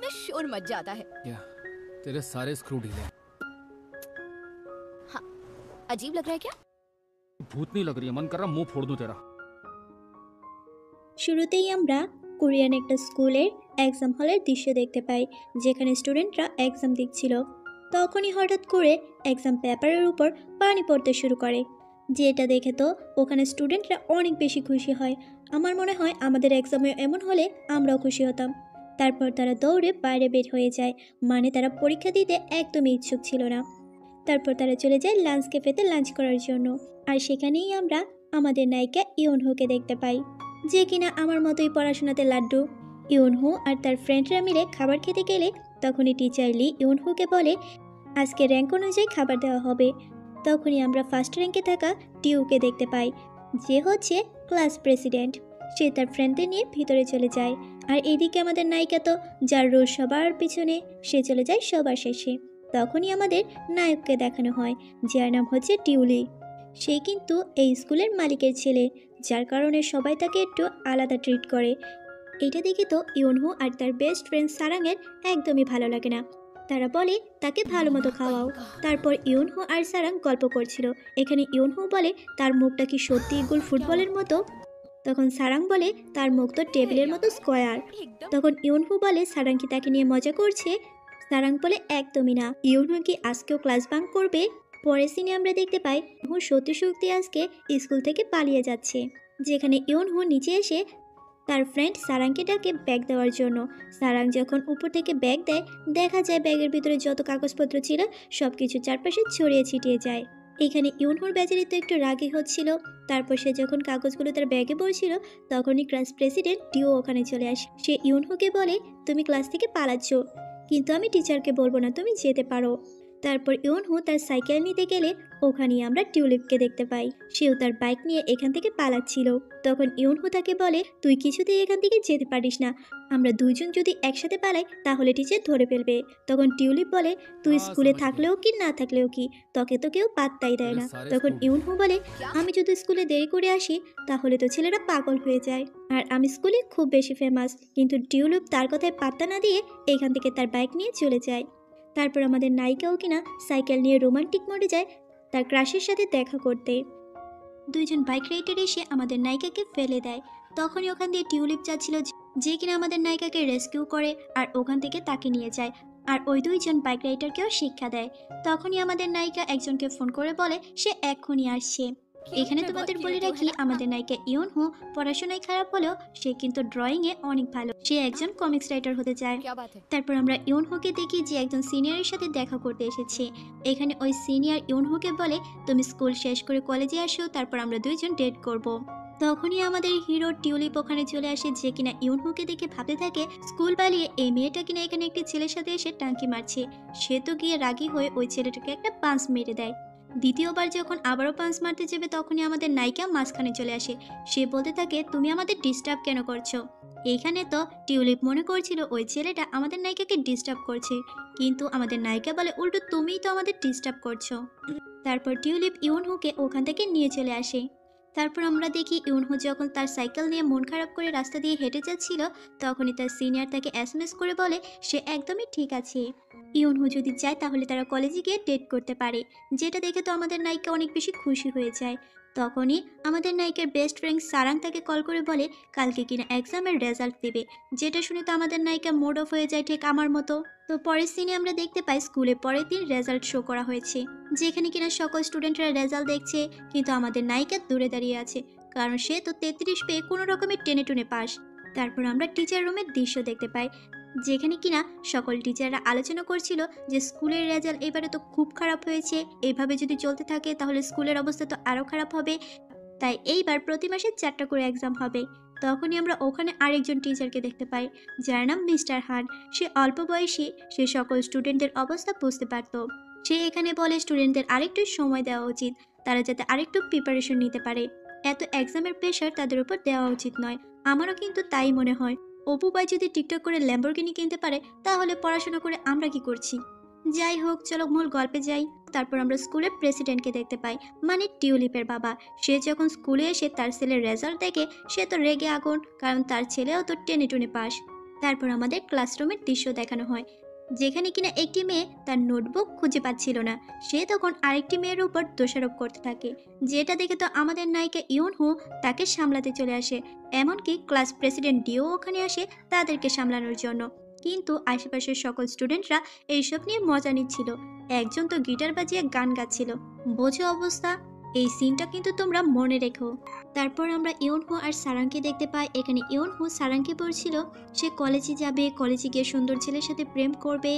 में शोर मच जाता है। क्या तेरे सारे स्क्रू ढीले हैं। हाँ, अजीब लग रहा है क्या? भूत नहीं लग रही है, मन कर रहा मुंह फोड़ दूं तेरा। শুরুতেই আমরা কোরিয়ান একটা স্কুলের এক্সাম হলের দৃশ্য দেখতে পাই, যেখানে স্টুডেন্টরা এক্সাম দিচ্ছিল। তখনই হঠাৎ করে এক্সাম পেপারের উপর পানি পড়তে শুরু করে, যেটা দেখে তো ওখানে স্টুডেন্টরা অনেক বেশি খুশি হয়। আমার মনে হয় আমাদের এক্সামে এমন হলে আমরাও খুশি হতাম। তারপর তারা দৌড়ে বাইরে বের হয়ে যায়, মানে তারা পরীক্ষা দিতে একদমই ইচ্ছুক ছিল না। তারপর তারা চলে যায় লাঞ্চ ক্যাফেতে লাঞ্চ করার জন্য, আর সেখানেই আমরা আমাদের নায়িকা ইউনহোকে দেখতে পাই, যে কিনা আমার মতোই পড়াশোনাতে লাড্ডু। ইউনহো আর তার ফ্রেন্ডরা মিলে খাবার খেতে গেলে তখনই টিচার লি ইউনহোকে বলে আজকে র্যাঙ্ক অনুযায়ী খাবার দেওয়া হবে। তখনই আমরা ফার্স্ট র্যাঙ্কে থাকা টিউকে দেখতে পাই, যে হচ্ছে ক্লাস প্রেসিডেন্ট। সে তার ফ্রেন্ডদের নিয়ে ভিতরে চলে যায়, আর এইদিকে আমাদের নায়িকা তো যার রোজ সবার পিছনে, সে চলে যায় সবার শেষে। তখনই আমাদের নায়ককে দেখানো হয়, যার নাম হচ্ছে টিউলি। সে কিন্তু এই স্কুলের মালিকের ছেলে, যার কারণে সবাই তাকে একটু আলাদা ট্রিট করে। এটা দেখে তো ইউনহো আর তার বেস্ট ফ্রেন্ড সারাংয়ের একদমই ভালো লাগে না। তারা বলে তাকে ভালো মতো খাওয়াও। তারপর ইউনহো আর সারাং গল্প করছিল। এখানে ইউনহো বলে তার মুখটা কি সত্যি গোল ফুটবলের মতো। তখন সারাং বলে তার মুখ তো টেবিলের মতো স্কোয়ার। তখন ইউনহো বলে সারাং কি তাকে নিয়ে মজা করছে। সারাং বলে একদমই না, ইউনহো কি আজকেও ক্লাস বাঙ্ক করবে। পরের সিনে আমরা দেখতে পাই সত্যি সত্যি আজকে স্কুল থেকে পালিয়ে যাচ্ছে, যেখানে ইউনহো নিচে এসে তার ফ্রেন্ড সারাংকে ডাকে ব্যাগ দেওয়ার জন্য। সারাং যখন উপর থেকে ব্যাগ দেয়, দেখা যায় ব্যাগের ভিতরে যত কাগজপত্র ছিল সব কিছু চারপাশে ছড়িয়ে ছিটিয়ে যায়। এখানে ইউনহোর বেচারি তো একটু রাগই হচ্ছিল। তারপর সে যখন কাগজগুলো তার ব্যাগে পড়ছিল, তখনই ক্লাস প্রেসিডেন্ট টিও ওখানে চলে আসে। সে ইউনহোকে বলে তুমি ক্লাস থেকে পালাচ্ছ, কিন্তু আমি টিচারকে বলবো না, তুমি যেতে পারো। তারপর ইউনহো তার সাইকেল নিতে গেলে ওখানেই আমরা টিউলিপকে দেখতে পাই, সেও তার বাইক নিয়ে এখান থেকে পালাচ্ছিল। তখন ইউনহো তাকে বলে তুই কিছুতেই এখান থেকে যেতে পারিস না, আমরা দুইজন যদি একসাথে পালাই তাহলে টিচার ধরে ফেলবে। তখন টিউলিপ বলে তুই স্কুলে থাকলেও কি না থাকলেও কি, তোকে তো কেউ পাত্তাই দেয় না। তখন ইউনহো বলে আমি যদি স্কুলে দেরি করে আসি তাহলে তো ছেলেরা পাগল হয়ে যায়, আর আমি স্কুলে খুব বেশি ফেমাস। কিন্তু টিউলিপ তার কথায় পাত্তা না দিয়ে এখান থেকে তার বাইক নিয়ে চলে যায়। তারপর আমাদের নায়িকাও কিনা সাইকেল নিয়ে রোমান্টিক মোডে যায় তার ক্রাশের সাথে দেখা করতে। দুইজন বাইক রাইডার এসে আমাদের নায়িকাকে ফেলে দেয়। তখনই ওখান দিয়ে টিউলিপ যাচ্ছিল, যে কিনা আমাদের নায়িকাকে রেস্কিউ করে আর ওখান থেকে তাকে নিয়ে যায়, আর ওই দুইজন বাইক রাইডারকেও শিক্ষা দেয়। তখনই আমাদের নায়িকা একজনকে ফোন করে বলে সে এক্ষুনি আসছে। এখানে তোমাদের বলে রাখি আমাদের নায়িকা ইউনহো পড়াশোনায় খারাপ হলেও সে কিন্তু ড্রয়িংয়ে অনেক ভালো, সে একজন কমিক্স রাইটার হতে চায়। তারপর আমরা ইউনহোকে দেখি যে একজন সিনিয়রের সাথে দেখা করতে এসেছে। এখানে ওই সিনিয়র ইউনহোকে বলে তুমি স্কুল শেষ করে কলেজে আসো, তারপর আমরা দুইজন ডেট করব। তখনই আমাদের হিরো টিউলিপ ওখানে চলে আসে, যে কিনা ইউনহোকে দেখে ভাবতে থাকে স্কুল পালিয়ে এই মেয়েটা কিনা এখানে একটি ছেলের সাথে এসে টাঙ্কি মারছে। সে তো গিয়ে রাগী হয়ে ওই ছেলেটাকে একটা পাঞ্চ মেরে দেয়। দ্বিতীয়বার যখন আবারও পাঞ্চ মারতে যাবে, তখনই আমাদের নায়িকা মাঝখানে চলে আসে। সে বলতে থাকে তুমি আমাদের ডিস্টার্ব কেন করছো। এইখানে তো টিউলিপ মনে করছিল ওই ছেলেটা আমাদের নায়িকাকে ডিস্টার্ব করছে, কিন্তু আমাদের নায়িকা বলে উল্টো তুমিই তো আমাদের ডিস্টার্ব করছো। তারপর টিউলিপ ইউনহোকে ওখান থেকে নিয়ে চলে আসে। তারপর আমরা দেখি ইউনহো যখন তার সাইকেল নিয়ে মন খারাপ করে রাস্তা দিয়ে হেঁটে যাচ্ছিল, তখনই তার সিনিয়র তাকে এসএমএস করে বলে সে একদমই ঠিক আছে, ইউনহো যদি চায় তাহলে তারা কলেজে গিয়ে ডেট করতে পারে। যেটা দেখে তো আমাদের নায়িকা অনেক বেশি খুশি হয়ে যায়। তখনই আমাদের নায়িকার বেস্ট ফ্রেন্ড সারাং তাকে কল করে বলে কালকে কিনা এক্সামের রেজাল্ট দেবে। যেটা শুনে তো আমাদের নায়িকা মুড অফ হয়ে যায়, ঠিক আমার মতো। তো পরের সিনে আমরা দেখতে পাই স্কুলে পরের দিন রেজাল্ট শো করা হয়েছে, যেখানে কিনা সকল স্টুডেন্টরা রেজাল্ট দেখছে, কিন্তু আমাদের নায়িকা দূরে দাঁড়িয়ে আছে, কারণ সে তো 33 পেয়ে কোনো রকমের টেনে টুনে পাস। তারপর আমরা টিচার রুমের দৃশ্য দেখতে পাই, যেখানে কিনা সকল টিচাররা আলোচনা করছিল যে স্কুলের রেজাল্ট এবারে তো খুব খারাপ হয়েছে, এভাবে যদি চলতে থাকে তাহলে স্কুলের অবস্থা তো আরও খারাপ হবে, তাই এইবার প্রতি মাসে 4টা করে এক্সাম হবে। তখনই আমরা ওখানে আরেকজন টিচারকে দেখতে পাই, যার নাম মিস্টার হান। সে অল্প বয়সী, সে সকল স্টুডেন্টদের অবস্থা বুঝতে পারত। সে এখানে বলে স্টুডেন্টদের আরেকটু সময় দেওয়া উচিত, তারা যাতে আরেকটু প্রিপারেশন নিতে পারে, এত এক্সামের প্রেশার তাদের উপর দেওয়া উচিত নয়। আমারও কিন্তু তাই মনে হয়। অপু ভাই যদি টিকটক করে ল্যাম্বরগিনি কিনতে পারে, তাহলে পড়াশোনা করে আমরা কি করছি। যাই হোক, চলো মূল গল্পে যাই। তারপর আমরা স্কুলের প্রেসিডেন্টকে দেখতে পাই, মানে টিউলিপের বাবা। সে যখন স্কুলে এসে তার ছেলের রেজাল্ট দেখে, সে তো রেগে আগুন, কারণ তার ছেলেও তো টেনে টুনে পাস। তারপর আমাদের ক্লাসরুমের দৃশ্য দেখানো হয়, যেখানে কিনা একটি মেয়ে তার নোটবুক খুঁজে পাচ্ছিল না। সে তখন আরেকটি মেয়ের উপর দোষারোপ করতে থাকে, যেটা দেখে তো আমাদের নায়িকা ইউনহো তাকে সামলাতে চলে আসে। এমনকি ক্লাস প্রেসিডেন্ট ডিও ওখানে আসে তাদেরকে সামলানোর জন্য। কিন্তু আশেপাশের সকল স্টুডেন্টরা এইসব নিয়ে মজা নিচ্ছিল। একজন তো গিটার বাজিয়ে গান গাচ্ছিল। বোঝো অবস্থা। এই সিনটা কিন্তু তোমরা মনে রেখো। তারপর আমরা ইউনহো আর সারাংকে দেখতে পাই। এখানে ইউনহো সারাংকে বলছিল সে কলেজে যাবে, কলেজে গিয়ে সুন্দর ছেলের সাথে প্রেম করবে।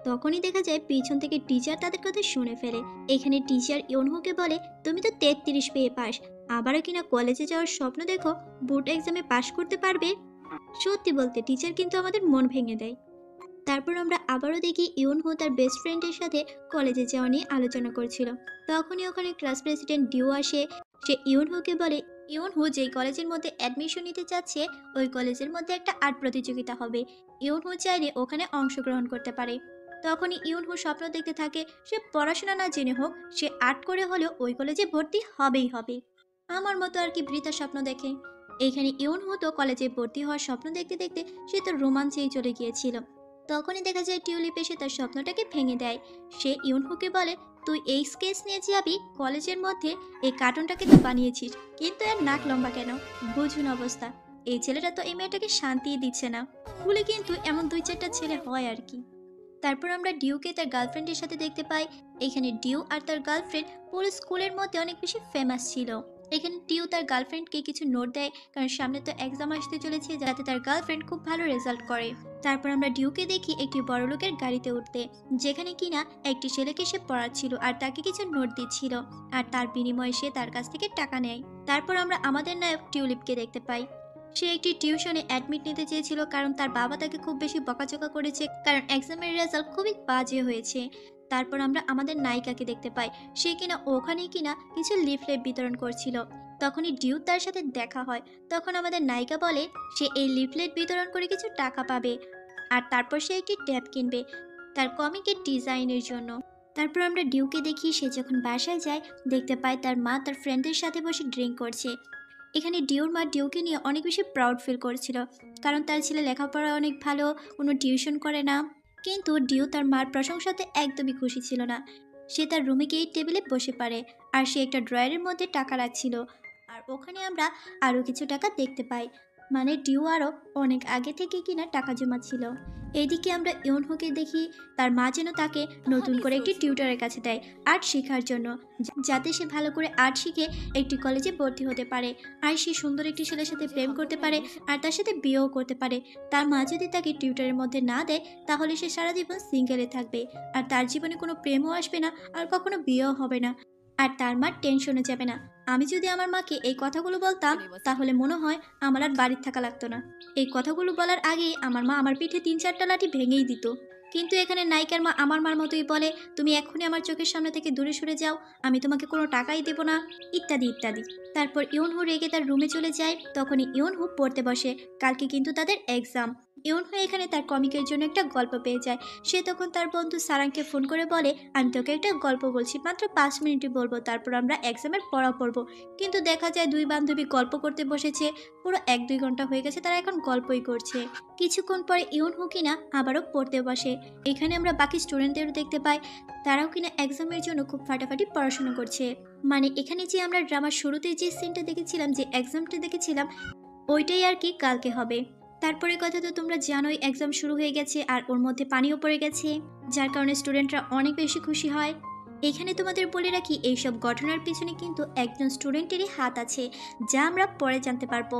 তখনই দেখা যায় পিছন থেকে টিচার তাদের কথা শুনে ফেলে। এখানে টিচার ইউনহোকে বলে, তুমি তো 33 পেয়ে পাস, আবারও কিনা কলেজে যাওয়ার স্বপ্ন দেখো, বোর্ড এক্সামে পাশ করতে পারবে। সত্যি বলতে টিচার কিন্তু আমাদের মন ভেঙে দেয়। তারপর আমরা আবারও দেখি ইউনহো তার বেস্ট ফ্রেন্ডের সাথে কলেজে যাওয়া নিয়ে আলোচনা করছিল। তখনই ওখানে ক্লাস প্রেসিডেন্ট ডিও আসে। সে ইউনহোকে বলে, ইউনহো যেই কলেজের মধ্যে অ্যাডমিশন নিতে চাচ্ছে ওই কলেজের মধ্যে একটা আর্ট প্রতিযোগিতা হবে, ইউনহো চাইলে ওখানে অংশগ্রহণ করতে পারে। তখনই ইউনহো স্বপ্ন দেখতে থাকে সে পড়াশোনা না জেনে হোক সে আর্ট করে হলেও ওই কলেজে ভর্তি হবেই হবে। আমার মতো আর কি বৃথা স্বপ্ন দেখে। এইখানে ইউনহো তো কলেজে ভর্তি হওয়ার স্বপ্ন দেখতে দেখতে সে তো রোমাঞ্চেই চলে গিয়েছিল। তখনই দেখা যায় টিউলিপ এসে তার স্বপ্নটাকে ভেঙে দেয়। সে ইউনহোকে বলে, তুই এই স্কেচ নিয়ে যাবি কলেজের মধ্যে, এই কার্টুনটাকে তো বানিয়েছিস, কিন্তু এর নাক লম্বা কেন? বুঝুন অবস্থা। এই ছেলেটা তো এই মেয়েটাকে শান্তিই দিচ্ছে না। স্কুলে কিন্তু এমন 2-4টা ছেলে হয় আর কি। তারপর আমরা ডিউকে তার গার্লফ্রেন্ডের সাথে দেখতে পাই। এখানে ডিউ আর তার গার্লফ্রেন্ড পুরো স্কুলের মধ্যে অনেক বেশি ফেমাস ছিল। এখানে ডিউ তার গার্লফ্রেন্ডকে কিছু নোট দেয়, কারণ সামনে তো এক্সাম আসতে চলেছে, যাতে তার গার্লফ্রেন্ড খুব ভালো রেজাল্ট করে। তারপর আমরা ডিউকে দেখি একটি বড়লোকের গাড়িতে উঠতে, যেখানে কিনা একটি ছেলেকে সে পড়াচ্ছিল আর তাকে কিছু নোট দিচ্ছিল, আর তার বিনিময়ে সে তার কাছ থেকে টাকা নেয়। তারপর আমরা আমাদের নায়ক টিউলিপকে দেখতে পাই। সে একটি টিউশনে অ্যাডমিট নিতে চেয়েছিল, কারণ তার বাবা তাকে খুব বেশি বকাঝকা করেছে, কারণ এক্সামের রেজাল্ট খুবই বাজে হয়েছে। তারপর আমরা আমাদের নায়িকাকে দেখতে পাই। সে কিনা ওখানেই কিনা কিছু লিফলেট বিতরণ করছিল। তখনই ডিউ তার সাথে দেখা হয়। তখন আমাদের নায়িকা বলে সে এই লিফলেট বিতরণ করে কিছু টাকা পাবে, আর তারপর সে একটি ট্যাব কিনবে তার কমিকের ডিজাইনের জন্য। তারপর আমরা ডিউকে দেখি সে যখন বাসায় যায় দেখতে পায় তার মা তার ফ্রেন্ডের সাথে বসে ড্রিঙ্ক করছে। এখানে ডিউর মা ডিউকে নিয়ে অনেক বেশি প্রাউড ফিল করছিল, কারণ তার ছেলে লেখাপড়া অনেক ভালো, কোনো টিউশন করে না। কিন্তু ডিউ তার মার প্রশংসাতে একদমই খুশি ছিল না। সে তার রুমে গিয়ে টেবিলে বসে পড়ে, আর সে একটা ড্রয়ারের মধ্যে টাকা রাখছিল। আর ওখানে আমরা আরও কিছু টাকা দেখতে পাই, মানে ডিউ আরও অনেক আগে থেকে কিনা টাকা জমাচ্ছিল। এইদিকে আমরা ইউনহোকে দেখি তার মা যেন তাকে নতুন করে একটি টিউটরের কাছে দেয় আর্ট শেখার জন্য, যাতে সে ভালো করে আর্ট শিখে একটি কলেজে ভর্তি হতে পারে, আর সে সুন্দর একটি ছেলের সাথে প্রেম করতে পারে আর তার সাথে বিয়েও করতে পারে। তার মা যদি তাকে টিউটরের মধ্যে না দেয় তাহলে সে সারা জীবন সিঙ্গেলে থাকবে, আর তার জীবনে কোনো প্রেমও আসবে না আর কখনো বিয়েও হবে না, আর তার মা টেনশনে যাবে না। আমি যদি আমার মাকে এই কথাগুলো বলতাম তাহলে মনে হয় আমার আর বাড়ির থাকা লাগতো না। এই কথাগুলো বলার আগেই আমার মা আমার পিঠে 3-4টা লাঠি ভেঙেই দিত। কিন্তু এখানে নায়িকার মা আমার মার মতোই বলে, তুমি এক্ষুনি আমার চোখের সামনে থেকে দূরে সরে যাও, আমি তোমাকে কোনো টাকাই দেব না, ইত্যাদি ইত্যাদি। তারপর ইউনহো রেগে তার রুমে চলে যায়। তখনই ইউনহো পড়তে বসে, কালকে কিন্তু তাদের এক্সাম। ইউনহো এখানে তার কমিকের জন্য একটা গল্প পেয়ে যায়। সে তখন তার বন্ধু সারাংকে ফোন করে বলে, আমি তোকে একটা গল্প বলছি, মাত্র 5 মিনিটই বলবো, তারপর আমরা এক্সামের পড়া পড়বো। কিন্তু দেখা যায় দুই বান্ধবী গল্প করতে বসেছে, পুরো 1-2 ঘন্টা হয়ে গেছে তারা এখন গল্পই করছে। কিছুক্ষণ পরে ইউনহো কিনা আবারও পড়তে বসে। এখানে আমরা বাকি স্টুডেন্টদেরও দেখতে পাই, তারাও কিনা এক্সামের জন্য খুব ফাটাফাটি পড়াশোনা করছে। মানে এখানে যে আমরা ড্রামার শুরুতে যে সিনটা দেখেছিলাম, যে এক্সামটা দেখেছিলাম, ওইটাই আর কি কালকে হবে। তারপরে কথা তো তোমরা জানোই, এক্সাম শুরু হয়ে গেছে আর ওর মধ্যে পানিও পড়ে গেছে, যার কারণে স্টুডেন্টরা অনেক বেশি খুশি হয়। এখানে তোমাদের বলে রাখি এইসব ঘটনার পিছনে কিন্তু একজন স্টুডেন্টেরই হাত আছে, যা আমরা পরে জানতে পারবো।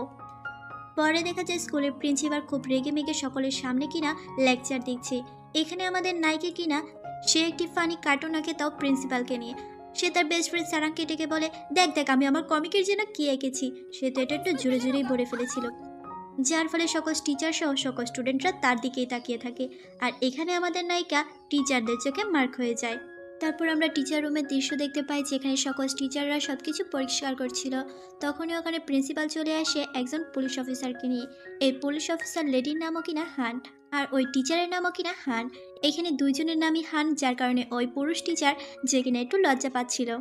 পরে দেখা যায় স্কুলের প্রিন্সিপাল খুব রেগে মেগে সকলের সামনে কিনা লেকচার দিচ্ছে। এখানে আমাদের নায়িকা কিনা সে একটি ফানি কার্টুন আঁকে, তাও প্রিন্সিপালকে নিয়ে। সে তার বেস্ট ফ্রেন্ড সারাংকে ডেকে বলে, দেখ দেখ আমি আমার কমিকের জন্য কি এঁকেছি। সে তো এটা একটু জোরে জোরেই বলে ফেলেছিল, যার ফলে সকল টিচার সহ সকল স্টুডেন্টরা তার দিকেই তাকিয়ে থাকে। আর এখানে আমাদের নায়িকা টিচারদের চোখে মার্ক হয়ে যায়। তারপর আমরা টিচার রুমের দৃশ্য দেখতে পাই, যেখানে সকল টিচাররা সব কিছু পরিষ্কার করছিল। তখনই ওখানে প্রিন্সিপাল চলে আসে একজন পুলিশ অফিসারকে নিয়ে। এই পুলিশ অফিসার লেডির নামও কিনা হান, আর ওই টিচারের নামও কিনা হান। এখানে দুইজনের নামই হান, যার কারণে ওই পুরুষ টিচার যে কিনা একটু লজ্জা পাচ্ছিল।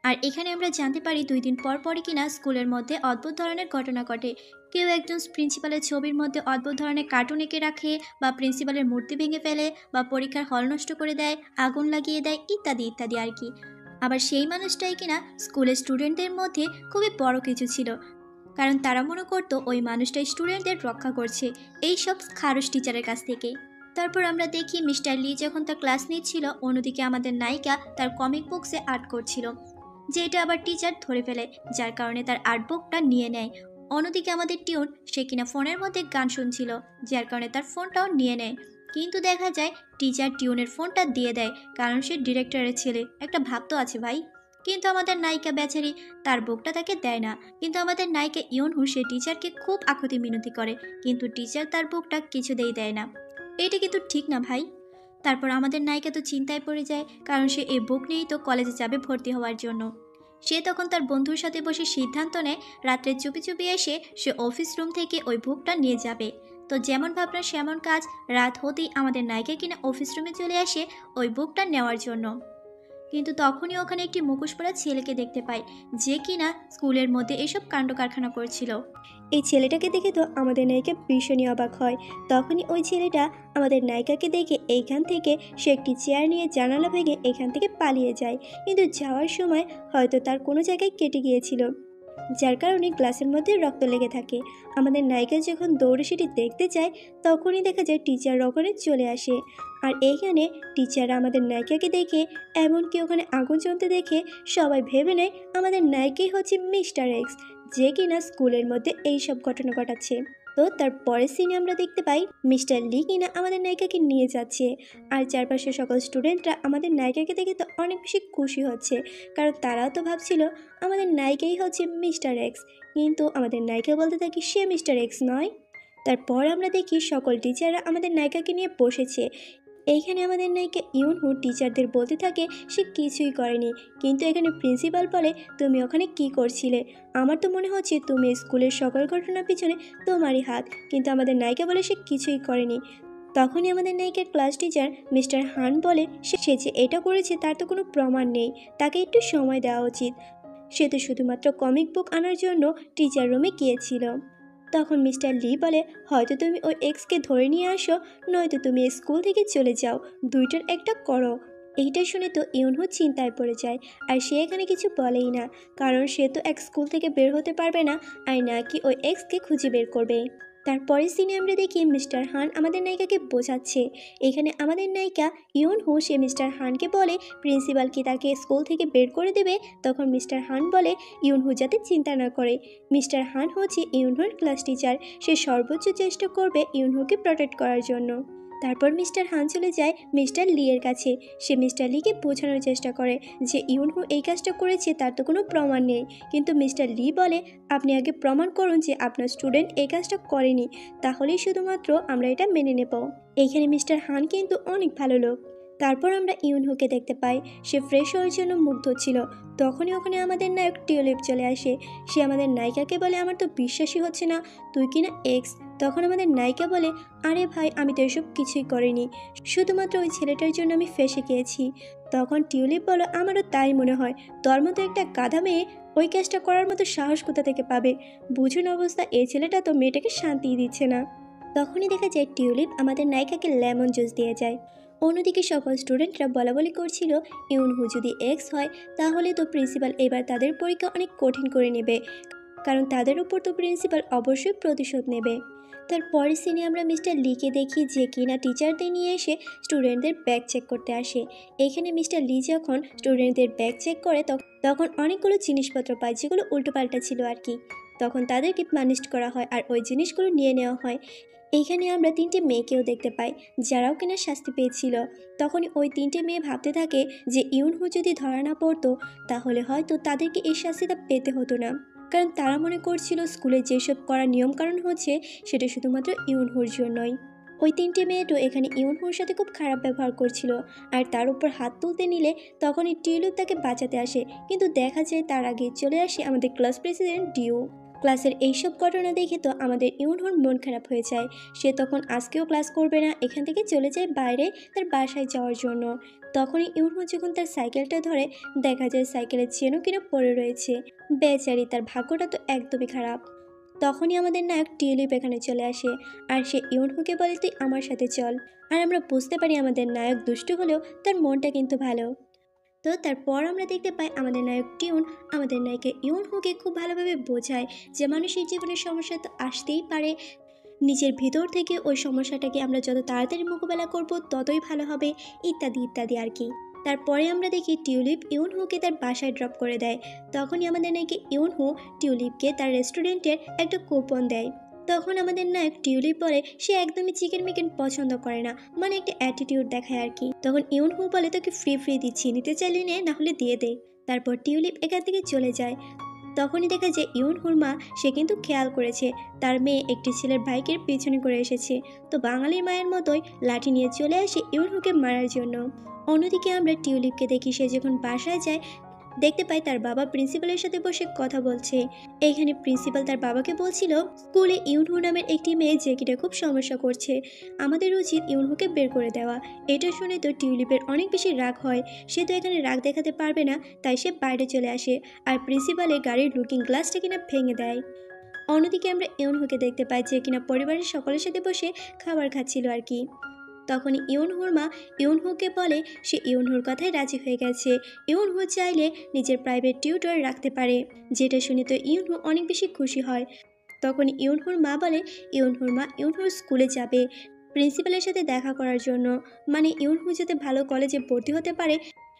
আর এখানে আমরা জানতে পারি 2 দিন পর পরই কিনা স্কুলের মধ্যে অদ্ভুত ধরনের ঘটনা ঘটে। কেউ একজন প্রিন্সিপালের ছবির মধ্যে অদ্ভুত ধরনের কার্টুন এঁকে রাখে, বা প্রিন্সিপালের মূর্তি ভেঙে ফেলে, বা পরীক্ষার হল নষ্ট করে দেয়, আগুন লাগিয়ে দেয়, ইত্যাদি ইত্যাদি আর কি। আবার সেই মানুষটাই কিনা স্কুলের স্টুডেন্টদের মধ্যে খুবই বড় কিছু ছিল, কারণ তারা মনে করতো ওই মানুষটাই স্টুডেন্টদের রক্ষা করছে এই সব খারুস টিচারের কাছ থেকে। তারপর আমরা দেখি মিস্টার লি যখন তার ক্লাস নিচ্ছিল, অন্যদিকে আমাদের নায়িকা তার কমিক বুকসে আর্ট করছিল, যেটা আবার টিচার ধরে ফেলে, যার কারণে তার আর্ট বুকটা নিয়ে নেয়। অন্যদিকে আমাদের টিউন, সে কিনা ফোনের মধ্যে গান শুনছিল, যার কারণে তার ফোনটাও নিয়ে নেয়। কিন্তু দেখা যায় টিচার টিউনের ফোনটা দিয়ে দেয়, কারণ সে ডিরেক্টরের ছেলে, একটা ভাব তো আছে ভাই। কিন্তু আমাদের নায়িকা বেচারি তার বুকটা তাকে দেয় না। কিন্তু আমাদের নায়িকা ইয়নহু সে টিচারকে খুব আকুতি মিনতি করে, কিন্তু টিচার তার বুকটা কিছুতেই দেয় না। এটা কিন্তু ঠিক না ভাই। তারপর আমাদের নায়িকা তো চিন্তায় পড়ে যায়, কারণ সে এই বুক নিয়েই তো কলেজে যাবে ভর্তি হওয়ার জন্য। সে তখন তার বন্ধুর সাথে বসে সিদ্ধান্ত নেয় রাত্রে চুপি চুপি এসে সে অফিস রুম থেকে ওই বুকটা নিয়ে যাবে। তো যেমন ভাবনা সেমন কাজ, রাত হতেই আমাদের নায়িকা কিনা অফিস রুমে চলে আসে ওই বুকটা নেওয়ার জন্য। কিন্তু তখনই ওখানে একটি মুখোশ পরা ছেলেকে দেখতে পায়, যে কিনা স্কুলের মধ্যে এসব কাণ্ড কারখানা করছিল। এই ছেলেটাকে দেখে তো আমাদের নায়িকা ভীষণই অবাক হয়। তখনই ওই ছেলেটা আমাদের নায়িকাকে দেখে এইখান থেকে সে একটি চেয়ার নিয়ে জানালা ভেঙে এখান থেকে পালিয়ে যায়, কিন্তু যাওয়ার সময় হয়তো তার কোনো জায়গায় কেটে গিয়েছিল, যার কারণে গ্লাসের মধ্যে রক্ত লেগে থাকে। আমাদের নায়িকা যখন দৌড়ে সেটি দেখতে যায়, তখনই দেখা যায় টিচার ওখানে চলে আসে। আর এইখানে টিচাররা আমাদের নায়িকাকে দেখে, এমনকি ওখানে আগুন জ্বলতে দেখে সবাই ভেবে নেয় আমাদের নায়িকাই হচ্ছে মিস্টার এক্স, যে কিনা স্কুলের মধ্যে এইসব ঘটনা ঘটাচ্ছে। তো তার পরের সিনে আমরা দেখতে পাই মিস্টার লি কিনা আমাদের নায়িকাকে নিয়ে যাচ্ছে, আর চারপাশে সকল স্টুডেন্টরা আমাদের নায়িকাকে দেখে তো অনেক বেশি খুশি হচ্ছে, কারণ তারাও তো ভাবছিল আমাদের নায়িকাই হচ্ছে মিস্টার এক্স, কিন্তু আমাদের নায়িকা বলতে থাকি সে মিস্টার এক্স নয়। তারপর আমরা দেখি সকল টিচাররা আমাদের নায়িকাকে নিয়ে বসেছে। এইখানে আমাদের নায়িকা ইয়নহু টিচারদের বলতে থাকে সে কিছুই করেনি, কিন্তু এখানে প্রিন্সিপাল বলে তুমি ওখানে কি করছিলে, আমার তো মনে হচ্ছে তুমি স্কুলের সকল ঘটনার পিছনে তোমারই হাত, কিন্তু আমাদের নায়িকা বলে সে কিছুই করেনি। তখনই আমাদের নায়িকার ক্লাস টিচার মিস্টার হান বলে সে যে এটা করেছে তার তো কোনো প্রমাণ নেই, তাকে একটু সময় দেওয়া উচিত, সে তো শুধুমাত্র কমিক বুক আনার জন্য টিচার রুমে গিয়েছিল। তখন মিস্টার লি বলে হয়তো তুমি ওই এক্সকে ধরে নিয়ে আসো, নয়তো তুমি স্কুল থেকে চলে যাও, দুইটার একটা করো। এইটা শুনে তো ইয়নহু চিন্তায় পড়ে যায়, আর সে এখানে কিছু বলেই না, কারণ সে তো এক স্কুল থেকে বের হতে পারবে না, আর নাকি ওই এক্সকে খুঁজে বের করবে। তারপরের সিনে আমরা দেখি মিস্টার হান আমাদের নায়িকাকে বোঝাচ্ছে। এখানে আমাদের নায়িকা ইয়নহু সে মিস্টার হানকে বলে প্রিন্সিপাল কি তাকে স্কুল থেকে বের করে দেবে। তখন মিস্টার হান বলে ইয়নহু যাতে চিন্তা না করে, মিস্টার হান হচ্ছে ইয়নহুর ক্লাস টিচার, সে সর্বোচ্চ চেষ্টা করবে ইয়নহুকে প্রোটেক্ট করার জন্য। তারপর মিস্টার হান চলে যায় মিস্টার লি এর কাছে, সে মিস্টার লিকে বোঝানোর চেষ্টা করে যে ইয়নহু এই কাজটা করেছে তার তো কোনো প্রমাণ নেই, কিন্তু মিস্টার লি বলে আপনি আগে প্রমাণ করুন যে আপনার স্টুডেন্ট এই কাজটা করেনি, তাহলেই শুধুমাত্র আমরা এটা মেনে নেব। এইখানে মিস্টার হান কিন্তু অনেক ভালো লোক। তারপর আমরা ইয়নহুকে দেখতে পাই, সে ফ্রেশ হওয়ার জন্য মুগ্ধ ছিল। তখনই ওখানে আমাদের নায়ক টিউলিপ চলে আসে, সে আমাদের নায়িকাকে বলে আমার তো বিশ্বাসই হচ্ছে না তুই কিনা এক্স। তখন আমাদের নায়িকা বলে আরে ভাই আমি তো এসব কিছুই করিনি, শুধুমাত্র ওই ছেলেটার জন্য আমি ফেঁসে গিয়েছি। তখন টিউলিপ বলো আমারও তাই মনে হয়, তোর মতো একটা গাধা মেয়ে ওই কাজটা করার মতো সাহস কোথা থেকে পাবে, বুঝুন অবস্থা এই ছেলেটা তো মেয়েটাকে শান্তি দিচ্ছে না। তখনই দেখা যায় টিউলিপ আমাদের নায়িকাকে লেমন জুস দিয়ে যায়। অন্যদিকে সকল স্টুডেন্টরা বলাবলি করছিল ইয়নহু যদি এক্স হয় তাহলে তো প্রিন্সিপাল এবার তাদের পরীক্ষা অনেক কঠিন করে নেবে, কারণ তাদের উপর তো প্রিন্সিপাল অবশ্যই প্রতিশোধ নেবে। তারপরের সিনে আমরা মিস্টার লিকে দেখি যে কিনা টিচারদের নিয়ে এসে স্টুডেন্টদের ব্যাগ চেক করতে আসে। এখানে মিস্টার লি যখন স্টুডেন্টদের ব্যাগ চেক করে তখন অনেকগুলো জিনিসপত্র পায় যেগুলো উল্টোপাল্টা ছিল আর কি, তখন তাদেরকে পানিশ করা হয় আর ওই জিনিসগুলো নিয়ে নেওয়া হয়। এইখানে আমরা তিনটে মেয়েকেও দেখতে পাই যারাও কিনা শাস্তি পেয়েছিল। তখনই ওই তিনটে মেয়ে ভাবতে থাকে যে ইয়নহু যদি ধরা না পড়তো তাহলে হয়তো তাদেরকে এই শাস্তিটা পেতে হতো না, কারণ তারা মনে করছিল স্কুলে যেসব করা নিয়মকানুন হচ্ছে সেটা শুধুমাত্র ইয়নহুর জন্যই। ওই তিনটে মেয়েটো এখানে ইয়নহুর সাথে খুব খারাপ ব্যবহার করছিল, আর তার উপর হাত তুলতে নিলে তখনই টিউলিপ তাকে বাঁচাতে আসে, কিন্তু দেখা যায় তার আগে চলে আসে আমাদের ক্লাস প্রেসিডেন্ট ডিউ। ক্লাসের এইসব ঘটনা দেখে তো আমাদের ইয়নহুর মন খারাপ হয়ে যায়, সে তখন আজকেও ক্লাস করবে না, এখান থেকে চলে যায় বাইরে তার বাসায় যাওয়ার জন্য। তখনই ইয়নহু যখন তার সাইকেলটা ধরে দেখা যায় সাইকেলের চেনও কিনা পড়ে রয়েছে, বেচারি তার ভাগ্যটা তো একদমই খারাপ। তখনই আমাদের নায়ক টিউলিপ এখানে চলে আসে আর সে ইউনহুকে বলে তুই আমার সাথে চল। আর আমরা বুঝতে পারি আমাদের নায়ক দুষ্টু হলেও তার মনটা কিন্তু ভালো। তো তারপর আমরা দেখতে পাই আমাদের নায়ক টিউন আমাদের নায়িকা ইউনহুকে খুব ভালোভাবে বোঝায় যে মানুষের জীবনের সমস্যা তো আসতেই পারে, নিজের ভিতর থেকে ওই সমস্যাটাকে আমরা যত তাড়াতাড়ি মোকাবেলা করব ততই ভালো হবে, ইত্যাদি ইত্যাদি আর কি। তারপরে আমরা দেখি টিউলিপ ইউনহুকে তার বাসায় ড্রপ করে দেয়। তখনই আমাদের নায়িকা ইউনহু টিউলিপকে তার রেস্টুরেন্টের একটা কুপন দেয়। তখন আমাদের নায়ক টিউলিপ বলে সে একদমই চিকেন মিকেন পছন্দ করে না, মানে একটা অ্যাটিটিউড দেখায় আর কি। তখন ইউনহু বলে তোকে ফ্রি দিচ্ছি, নিতে চাইলে নে, না হলে দিয়ে দে। তারপর টিউলিপ এখান থেকে চলে যায়। তখনই দেখা যায় ইউনহুর মা সে কিন্তু খেয়াল করেছে তার মেয়ে একটি ছেলের বাইকের পিছনে করে এসেছে। তো বাঙালির মায়ের মতোই লাঠি নিয়ে চলে আসে ইউনহুকে মারার জন্য। অন্যদিকে আমরা টিউলিপকে দেখি সে যখন বাসায় যায় দেখতে পাই তার বাবা প্রিন্সিপালের সাথে বসে কথা বলছে। এইখানে প্রিন্সিপাল তার বাবাকে বলছিল স্কুলে ইউনহু নামের একটি মেয়ে যে কিনা খুব সমস্যা করছে, আমাদের উচিত ইউনহুকে বের করে দেওয়া। এটা শুনে তো টিউলিপের অনেক বেশি রাগ হয়, সে তো এখানে রাগ দেখাতে পারবে না, তাই সে বাইরে চলে আসে আর প্রিন্সিপালের গাড়ির লুকিং গ্লাসটা কিনা ভেঙে দেয়। অন্যদিকে আমরা ইউনহুকে দেখতে পাই যে কিনা পরিবারের সকলের সাথে বসে খাবার খাচ্ছিল আর কি। তখনই ইউনহুর মা ইউনহুকে বলে সে ইউনহুর কথায় রাজি হয়ে গেছে, ইউনহু চাইলে নিজের প্রাইভেট টিউটর রাখতে পারে। যেটা শুনে তো ইউনহু অনেক বেশি খুশি হয়। তখন ইউনহুর মা বলে ইউনহুর মা ইউনহুর স্কুলে যাবে প্রিন্সিপালের সাথে দেখা করার জন্য, মানে ইউনহু যাতে ভালো কলেজে ভর্তি হতে পারে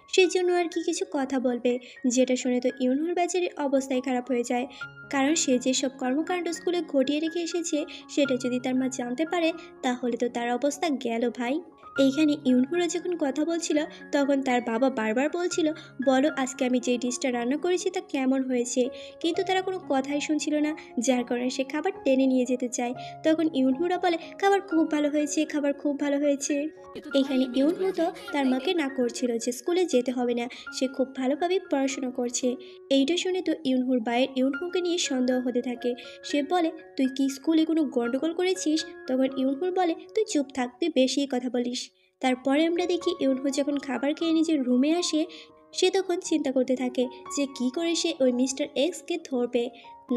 সেই জন্য আর কি কিছু কথা বলবে। যেটা শুনে তো ইউনহুর বেচারির অবস্থাই খারাপ হয়ে যায়, কারণ সে যেসব কর্মকাণ্ড স্কুলে ঘটিয়ে রেখে এসেছে সেটা যদি তার মা জানতে পারে তাহলে তো তার অবস্থা গেল ভাই। এইখানে ইউনহুরা যখন কথা বলছিল তখন তার বাবা বারবার বলছিল বলো আজকে আমি যে ডিশটা রান্না করেছি তা কেমন হয়েছে, কিন্তু তারা কোনো কথাই শুনছিল না, যার কারণে সে খাবার টেনে নিয়ে যেতে চায়। তখন ইউনহুরা বলে খাবার খুব ভালো হয়েছে, খাবার খুব ভালো হয়েছে। এখানে ইউনহু তো তার মাকে না করছিল যে স্কুলে যেতে হবে না, সে খুব ভালোভাবে পড়াশোনা করছে। এইটা শুনে তো ইউনহুর বাইরে ইউনহুকে নিয়ে সন্দেহ হতে থাকে। সে বলে তুই কি স্কুলে কোনো গন্ডগোল করেছিস? তখন ইউনহুর বলে তুই চুপ থাক, তুই বেশি কথা বলিস। তারপরে আমরা দেখি ইউনহু যখন খাবার খেয়ে নিজের রুমে আসে সে তখন চিন্তা করতে থাকে যে কি করে সে ওই মিস্টার এক্সকে ধরবে,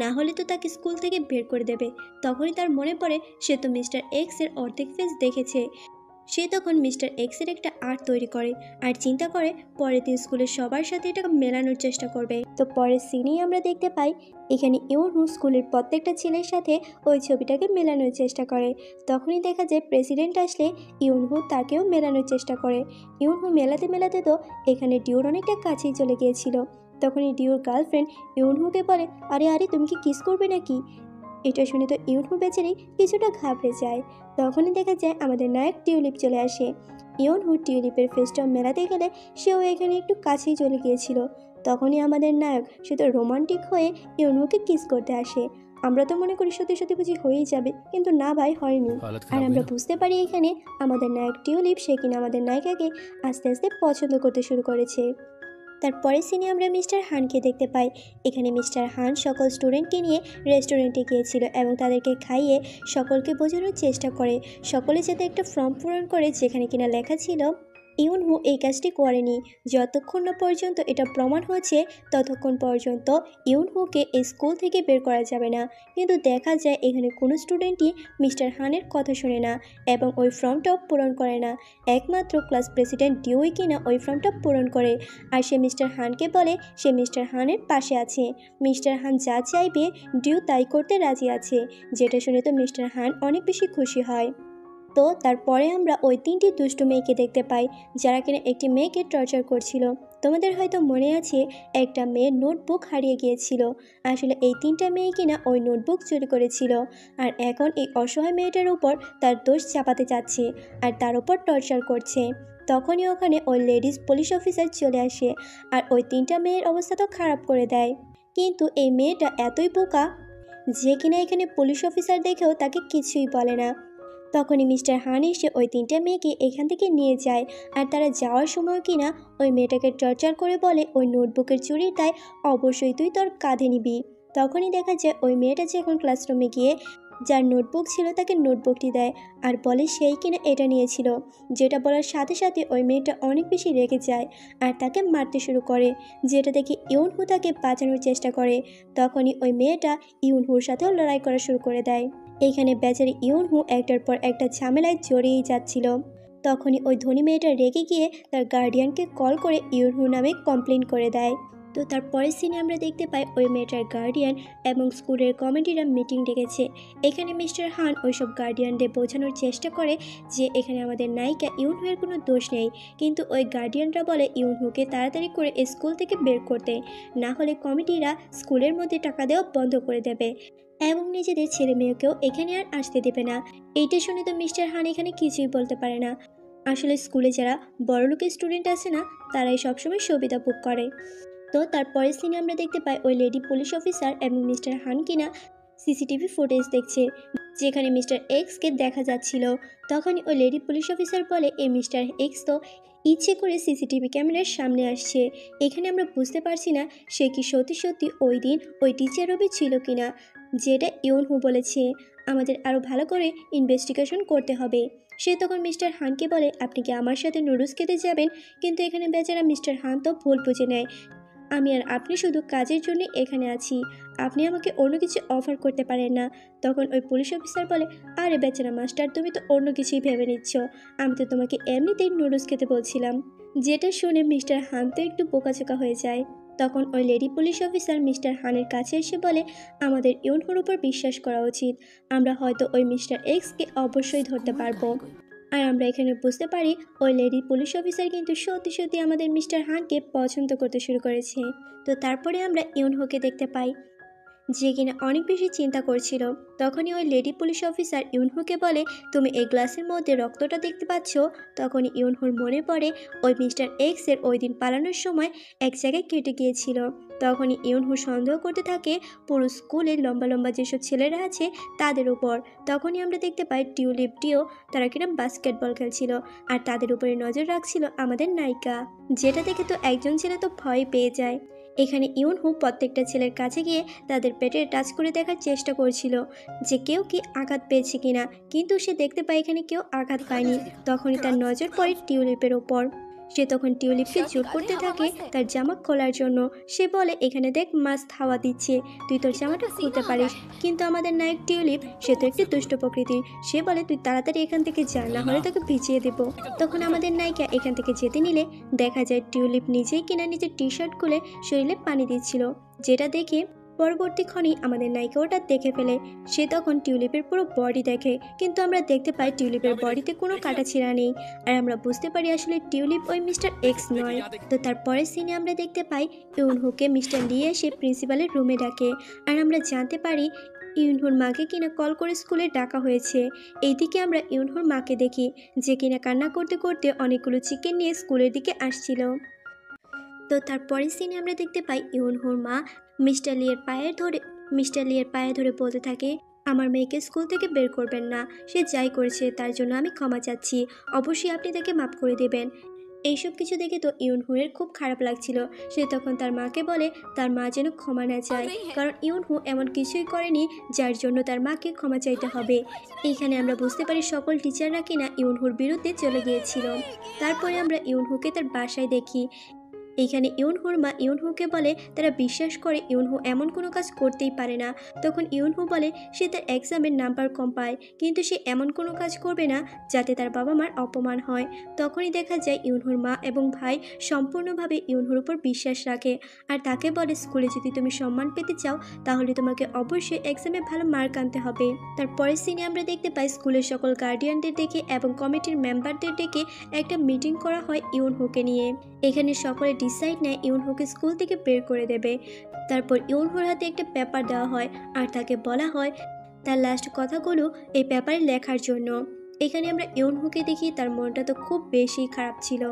না হলে তো তাকে স্কুল থেকে বের করে দেবে। তখনই তার মনে পড়ে সে তো মিস্টার এক্সের অর্ধেক ফেস দেখেছে। সে তখন মিস্টার এক্সের একটা আর্ট তৈরি করে আর চিন্তা করে পরের দিন স্কুলের সবার সাথে এটা মেলানোর চেষ্টা করবে। তো পরের সিনেই আমরা দেখতে পাই এখানে ইউনহু স্কুলের প্রত্যেকটা ছেলের সাথে ওই ছবিটাকে মেলানোর চেষ্টা করে। তখনই দেখা যায় প্রেসিডেন্ট আসলে ইউনহু তাকেও মেলানোর চেষ্টা করে। ইউনহু মেলাতে তো এখানে ডিউর অনেকটা কাছেই চলে গিয়েছিল। তখনই ডিউর গার্লফ্রেন্ড ইউনহুকে বলে আরে আরে তুমি কি কিস করবে নাকি? এটা শুনে তো ইউনহু বেচারি কিছুটা ঘাবড়ে যায়। তখনই দেখা যায় আমাদের নায়ক টিউলিপ চলে আসে। ইউনহু টিউলিপের ফেসটা মেলাতে গেলে সেও এখানে একটু কাছেই চলে গিয়েছিল। তখনই আমাদের নায়ক সে তো রোমান্টিক হয়ে ইউনহুকে কিস করতে আসে। আমরা তো মনে করি সত্যি সত্যি বুঝি হয়েই যাবে, কিন্তু না ভাই, হয়নি। हालत আর खराब हुई আমরা ना। বুঝতে পারি এখানে আমাদের নায়ক টিউলিপ সে কিনা আমাদের নায়িকাকে আস্তে আস্তে পছন্দ করতে শুরু করেছে। তারপরের সিনে আমরা মিস্টার হানকে দেখতে পাই। এখানে মিস্টার হান সকল স্টুডেন্টকে নিয়ে রেস্টুরেন্টে গিয়েছিল এবং তাদেরকে খাইয়ে সকলকে বোঝানোর চেষ্টা করে সকলে যাতে একটা ফর্ম পূরণ করে যেখানে কিনা লেখা ছিল ইউনহু এই কাজটি করেনি, যতক্ষণ না পর্যন্ত এটা প্রমাণ হচ্ছে ততক্ষণ পর্যন্ত ইউনহুকে এই স্কুল থেকে বের করা যাবে না। কিন্তু দেখা যায় এখানে কোনো স্টুডেন্টই মিস্টার হানের কথা শুনে না এবং ওই ফর্মটাও পূরণ করে না। একমাত্র ক্লাস প্রেসিডেন্ট ডিউই কিনা ওই ফর্মটা পূরণ করে আর সে মিস্টার হানকে বলে সে মিস্টার হানের পাশে আছে। মিস্টার হান যা চাইবে ডিউ তাই করতে রাজি আছে। যেটা শুনে তো মিস্টার হান অনেক বেশি খুশি হয়। তো তারপরে আমরা ওই 3টি দুষ্টু মেয়েকে দেখতে পাই যারা কিনা একটি মেয়েকে টর্চার করছিল। তোমাদের হয়তো মনে আছে একটা মেয়ের নোটবুক হারিয়ে গিয়েছিল। আসলে এই 3টা মেয়ে কিনা ওই নোটবুক চুরি করেছিল আর এখন এই অসহায় মেয়েটার উপর তার দোষ চাপাতে চাচ্ছে আর তার উপর টর্চার করছে। তখনই ওখানে ওই লেডিস পুলিশ অফিসার চলে আসে আর ওই 3টা মেয়ের অবস্থা তো খারাপ করে দেয়। কিন্তু এই মেয়েটা এতই বোকা যে কিনা এখানে পুলিশ অফিসার দেখেও তাকে কিছুই বলে না। তখনই মিস্টার হান এসে ওই 3টা মেয়েকে এখান থেকে নিয়ে যায় আর তারা যাওয়ার সময় কিনা ওই মেয়েটাকে টর্চার করে বলে ওই নোটবুকের চুরির দায় অবশ্যই তুই তোর কাঁধে নিবি। তখনই দেখা যায় ওই মেয়েটা যখন ক্লাসরুমে গিয়ে যার নোটবুক ছিল তাকে নোটবুকটি দেয় আর বলে সেই কিনা এটা নিয়েছিল। যেটা বলার সাথে সাথে ওই মেয়েটা অনেক বেশি রেগে যায় আর তাকে মারতে শুরু করে, যেটা দেখে ইউনহু তাকে বাঁচানোর চেষ্টা করে। তখনই ওই মেয়েটা ইউনহুর সাথেও লড়াই করা শুরু করে দেয়। এইখানে বেচারি ইউনহু একটার পর একটা ঝামেলায় জড়িয়েই যাচ্ছিল। তখনই ওই ধনী মেয়েটা রেগে গিয়ে তার গার্ডিয়ানকে কল করে ইউনহু নামে কমপ্লেন করে দেয়। তো তার পরের সিনে আমরা দেখতে পাই ওই মেয়েটার গার্ডিয়ান এবং স্কুলের কমিটিরা মিটিং ডেকেছে। এখানে মিস্টার হান ওইসব গার্ডিয়ানদের বোঝানোর চেষ্টা করে যে এখানে আমাদের নায়িকা ইউনহুয়ের কোনো দোষ নেই, কিন্তু ওই গার্ডিয়ানরা বলে ইউনহুকে তাড়াতাড়ি করে স্কুল থেকে বের করতে, না হলে কমিটিরা স্কুলের মধ্যে টাকা দেওয়া বন্ধ করে দেবে এবং নিজেদের ছেলে মেয়েকেও এখানে আর আসতে দেবে না। এইটা শুনে তো মিস্টার হান এখানে কিছুই বলতে পারে না। আসলে স্কুলে যারা বড়লোকের স্টুডেন্ট আছে না, তারাই সবসময় সুবিধা ভোগ করে। তো তারপরের সিনে আমরা দেখতে পাই ওই লেডি পুলিশ অফিসার এবং মিস্টার হান কিনা সিসিটিভি ফুটেজ দেখছে, যেখানে মিস্টার এক্সকে দেখা যাচ্ছিল। তখনই ওই লেডি পুলিশ অফিসার বলে এই মিস্টার এক্স তো ইচ্ছে করে সিসিটিভি ক্যামেরার সামনে আসছে। এখানে আমরা বুঝতে পারছি না সে কি সত্যি সত্যি ওই দিন ওই টিচার রবি ছিল কিনা, যেটা ইউনহু বলেছে। আমাদের আরও ভালো করে ইনভেস্টিগেশন করতে হবে। সে তখন মিস্টার হানকে বলে আপনি কি আমার সাথে নুডলস খেতে যাবেন, কিন্তু এখানে বেচারা মিস্টার হান তো ভুল বুঝে নেয়। আমি আর আপনি শুধু কাজের জন্য এখানে আছি, আপনি আমাকে অন্য কিছু অফার করতে পারেন না। তখন ওই পুলিশ অফিসার বলে আরে বেচারা মাস্টার, তুমি তো অন্য কিছুই ভেবে নিচ্ছ, আমি তো তোমাকে এমনিতেই নুডলস খেতে বলছিলাম। যেটা শুনে মিস্টার হান তো একটু বোকাচোকা হয়ে যায়। তখন ওই লেডি পুলিশ অফিসার মিস্টার হানের কাছে এসে বলে আমাদের ইউনহুর উপর বিশ্বাস করা উচিত, আমরা হয়তো ওই মিস্টার এক্সকে অবশ্যই ধরতে পারবো। আর আমরা এখানে বুঝতে পারি ওই লেডি পুলিশ অফিসার কিন্তু সত্যি সত্যি আমাদের মিস্টার হানকে পছন্দ করতে শুরু করেছে। তো তারপরে আমরা ইউনহুকে দেখতে পাই যে কিনা অনেক বেশি চিন্তা করছিল। তখনই ওই লেডি পুলিশ অফিসার ইউনহুকে বলে তুমি এই গ্লাসের মধ্যে রক্তটা দেখতে পাচ্ছ। তখনই ইউনহুর মনে পড়ে ওই মিস্টার এক্সের ওই দিন পালানোর সময় এক জায়গায় কেটে গিয়েছিল। তখনই ইউনহু সন্দেহ করতে থাকে পুরো স্কুলের লম্বা লম্বা যেসব ছেলেরা আছে তাদের উপর। তখনই আমরা দেখতে পাই টিউলিপ ডিও তারা কিনা বাস্কেটবল খেলছিল আর তাদের উপরে নজর রাখছিল আমাদের নায়িকা, যেটা দেখে তো একজন ছেলে তো ভয় পেয়ে যায়। এখানে ইউনহু প্রত্যেকটা ছেলের কাছে গিয়ে তাদের পেটে টাচ করে দেখার চেষ্টা করছিল যে কেউ কি আঘাত পেয়েছে কিনা, কিন্তু সে দেখতে পায় এখানে কেউ আঘাত পায়নি। তখনই তার নজর পড়ে টিউলিপের ওপর। সে তখন টিউলিপকে জোর করতে থাকে তার জামা খোলার জন্য। সে বলে এখানে দেখ মাছ হাওয়া দিচ্ছে, তুই তোর জামাটা খুলতে পারিস। কিন্তু আমাদের নায়ক টিউলিপ সে তো একটু দুষ্ট প্রকৃতির, সে বলে তুই তাড়াতাড়ি এখান থেকে যা, না হলে তোকে ভিজিয়ে দেবো। তখন আমাদের নায়িকা এখান থেকে যেতে নিলে দেখা যায় টিউলিপ নিজেই কিনা নিজের টি শার্ট খুলে শরীরে পানি দিচ্ছিল, যেটা দেখে পরবর্তীক্ষণেই আমাদের নায়িকা ওটা দেখে ফেলে। সে তখন টিউলিপের পুরো বডি দেখে, কিন্তু আমরা দেখতে পাই টিউলিপের বডিতে কোনো কাটাছিঁড়া নেই। আর আমরা বুঝতে পারি আসলে টিউলিপ ওই মিস্টার এক্স নয়। তো তারপরের সিনে আমরা দেখতে পাই ইউনহুকে মিস্টার লি এসে প্রিন্সিপালের রুমে ডাকে। আর আমরা জানতে পারি ইউনহুর মাকে কিনা কল করে স্কুলে ডাকা হয়েছে। এইদিকে আমরা ইউনহুর মাকে দেখি যে কিনা কান্না করতে করতে অনেকগুলো চিকেন নিয়ে স্কুলের দিকে আসছিল। তো তারপরের সিনে আমরা দেখতে পাই ইউনহুর মা মিস্টার লিয়ের পায়ে ধরে বলতে থাকে আমার মেয়েকে স্কুল থেকে বের করবেন না, সে যাই করেছে তার জন্য আমি ক্ষমা চাচ্ছি, অবশ্যই আপনি তাকে মাফ করে দেবেন। এইসব কিছু দেখে তো ইউনহুয়ের খুব খারাপ লাগছিল। সে তখন তার মাকে বলে তার মা যেন ক্ষমা না চায়, কারণ ইউনহু এমন কিছুই করেনি যার জন্য তার মাকে ক্ষমা চাইতে হবে। এইখানে আমরা বুঝতে পারি সকল টিচাররা কিনা ইউনহুর বিরুদ্ধে চলে গিয়েছিল। তারপরে আমরা ইউনহুকে তার বাসায় দেখি। এইখানে ইউনহুর মা ইউনহুকে বলে তারা বিশ্বাস করে ইউনহু এমন কোনো কাজ করতেই পারে না। তখন ইউনহু বলে সে তার এক্সামের নাম্বার কম পায়, কিন্তু সে এমন কোনো কাজ করবে না যাতে তার বাবা মার অপমান হয়। তখনই দেখা যায় ইউনহুর মা এবং ভাই সম্পূর্ণভাবে ইউনহুর উপর বিশ্বাস রাখে আর তাকে বলে স্কুলে যদি তুমি সম্মান পেতে চাও তাহলে তোমাকে অবশ্যই এক্সামে ভালো মার্ক আনতে হবে। তারপরের সিনে আমরা দেখতে পাই স্কুলের সকল গার্ডিয়ানদের ডেকে এবং কমিটির মেম্বারদের ডেকে একটা মিটিং করা হয় ইউনহুকে নিয়ে। এখানে সকলে ডিসাইড নেয় ইউনহুকে স্কুল থেকে বের করে দেবে। তারপর ইউনহুর হাতে একটা পেপার দেওয়া হয় আর তাকে বলা হয় তার লাস্ট কথাগুলো এই পেপারে লেখার জন্য। এখানে আমরা ইউনহুকে দেখি তার মনটা তো খুব বেশি খারাপ ছিল।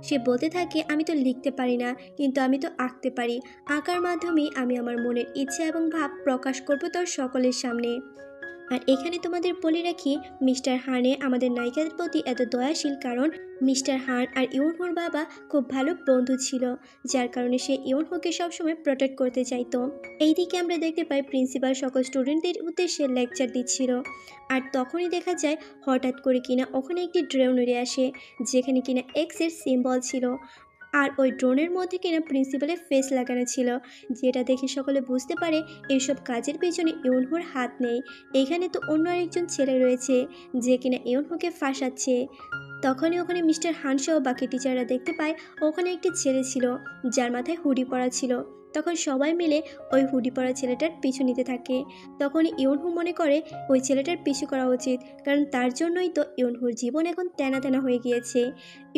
সে বলতে থাকে আমি তো লিখতে পারি না, কিন্তু আমি তো আঁকতে পারি, আঁকার মাধ্যমে আমি আমার মনের ইচ্ছা এবং ভাব প্রকাশ করব তোর সকলের সামনে। আর এখানে তোমাদের বলে রাখি, মিস্টার হানে আমাদের নায়িকাদের প্রতি এত দয়াশীল কারণ মিস্টার হান আর ইউনহোর বাবা খুব ভালো বন্ধু ছিল, যার কারণে সে ইউনহোকে সবসময় প্রোটেক্ট করতে চাইতো। এইদিকে আমরা দেখতে পাই প্রিন্সিপাল সকল স্টুডেন্টদের উদ্দেশ্যে লেকচার দিচ্ছিল। আর তখনই দেখা যায় হঠাৎ করে কিনা ওখানে একটি ড্রোন উড়ে আসে, যেখানে কিনা এক্সের সিম্বল ছিল। আর ওই ড্রোনের মধ্যে কিনা প্রিন্সিপালের ফেস লাগানো ছিল, যেটা দেখে সকলে বুঝতে পারে এইসব কাজের পেছনে ইউনহোর হাত নেই। এখানে তো অন্য আরেকজন ছেলে রয়েছে যে কিনা ইউনহোকে ফাঁসাচ্ছে। তখনই ওখানে মিস্টার হানসহ বাকি টিচাররা দেখতে পায় ওখানে একটি ছেলে ছিল যার মাথায় হুডি পরা ছিল। তখন সবাই মিলে ওই হুডি পরা ছেলেটার পিছু নিতে থাকে। তখনই ইউনহু মনে করে ওই ছেলেটার পিছু করা উচিত, কারণ তার জন্যই তো ইউনহুর জীবন এখন তেনা তেনা হয়ে গিয়েছে।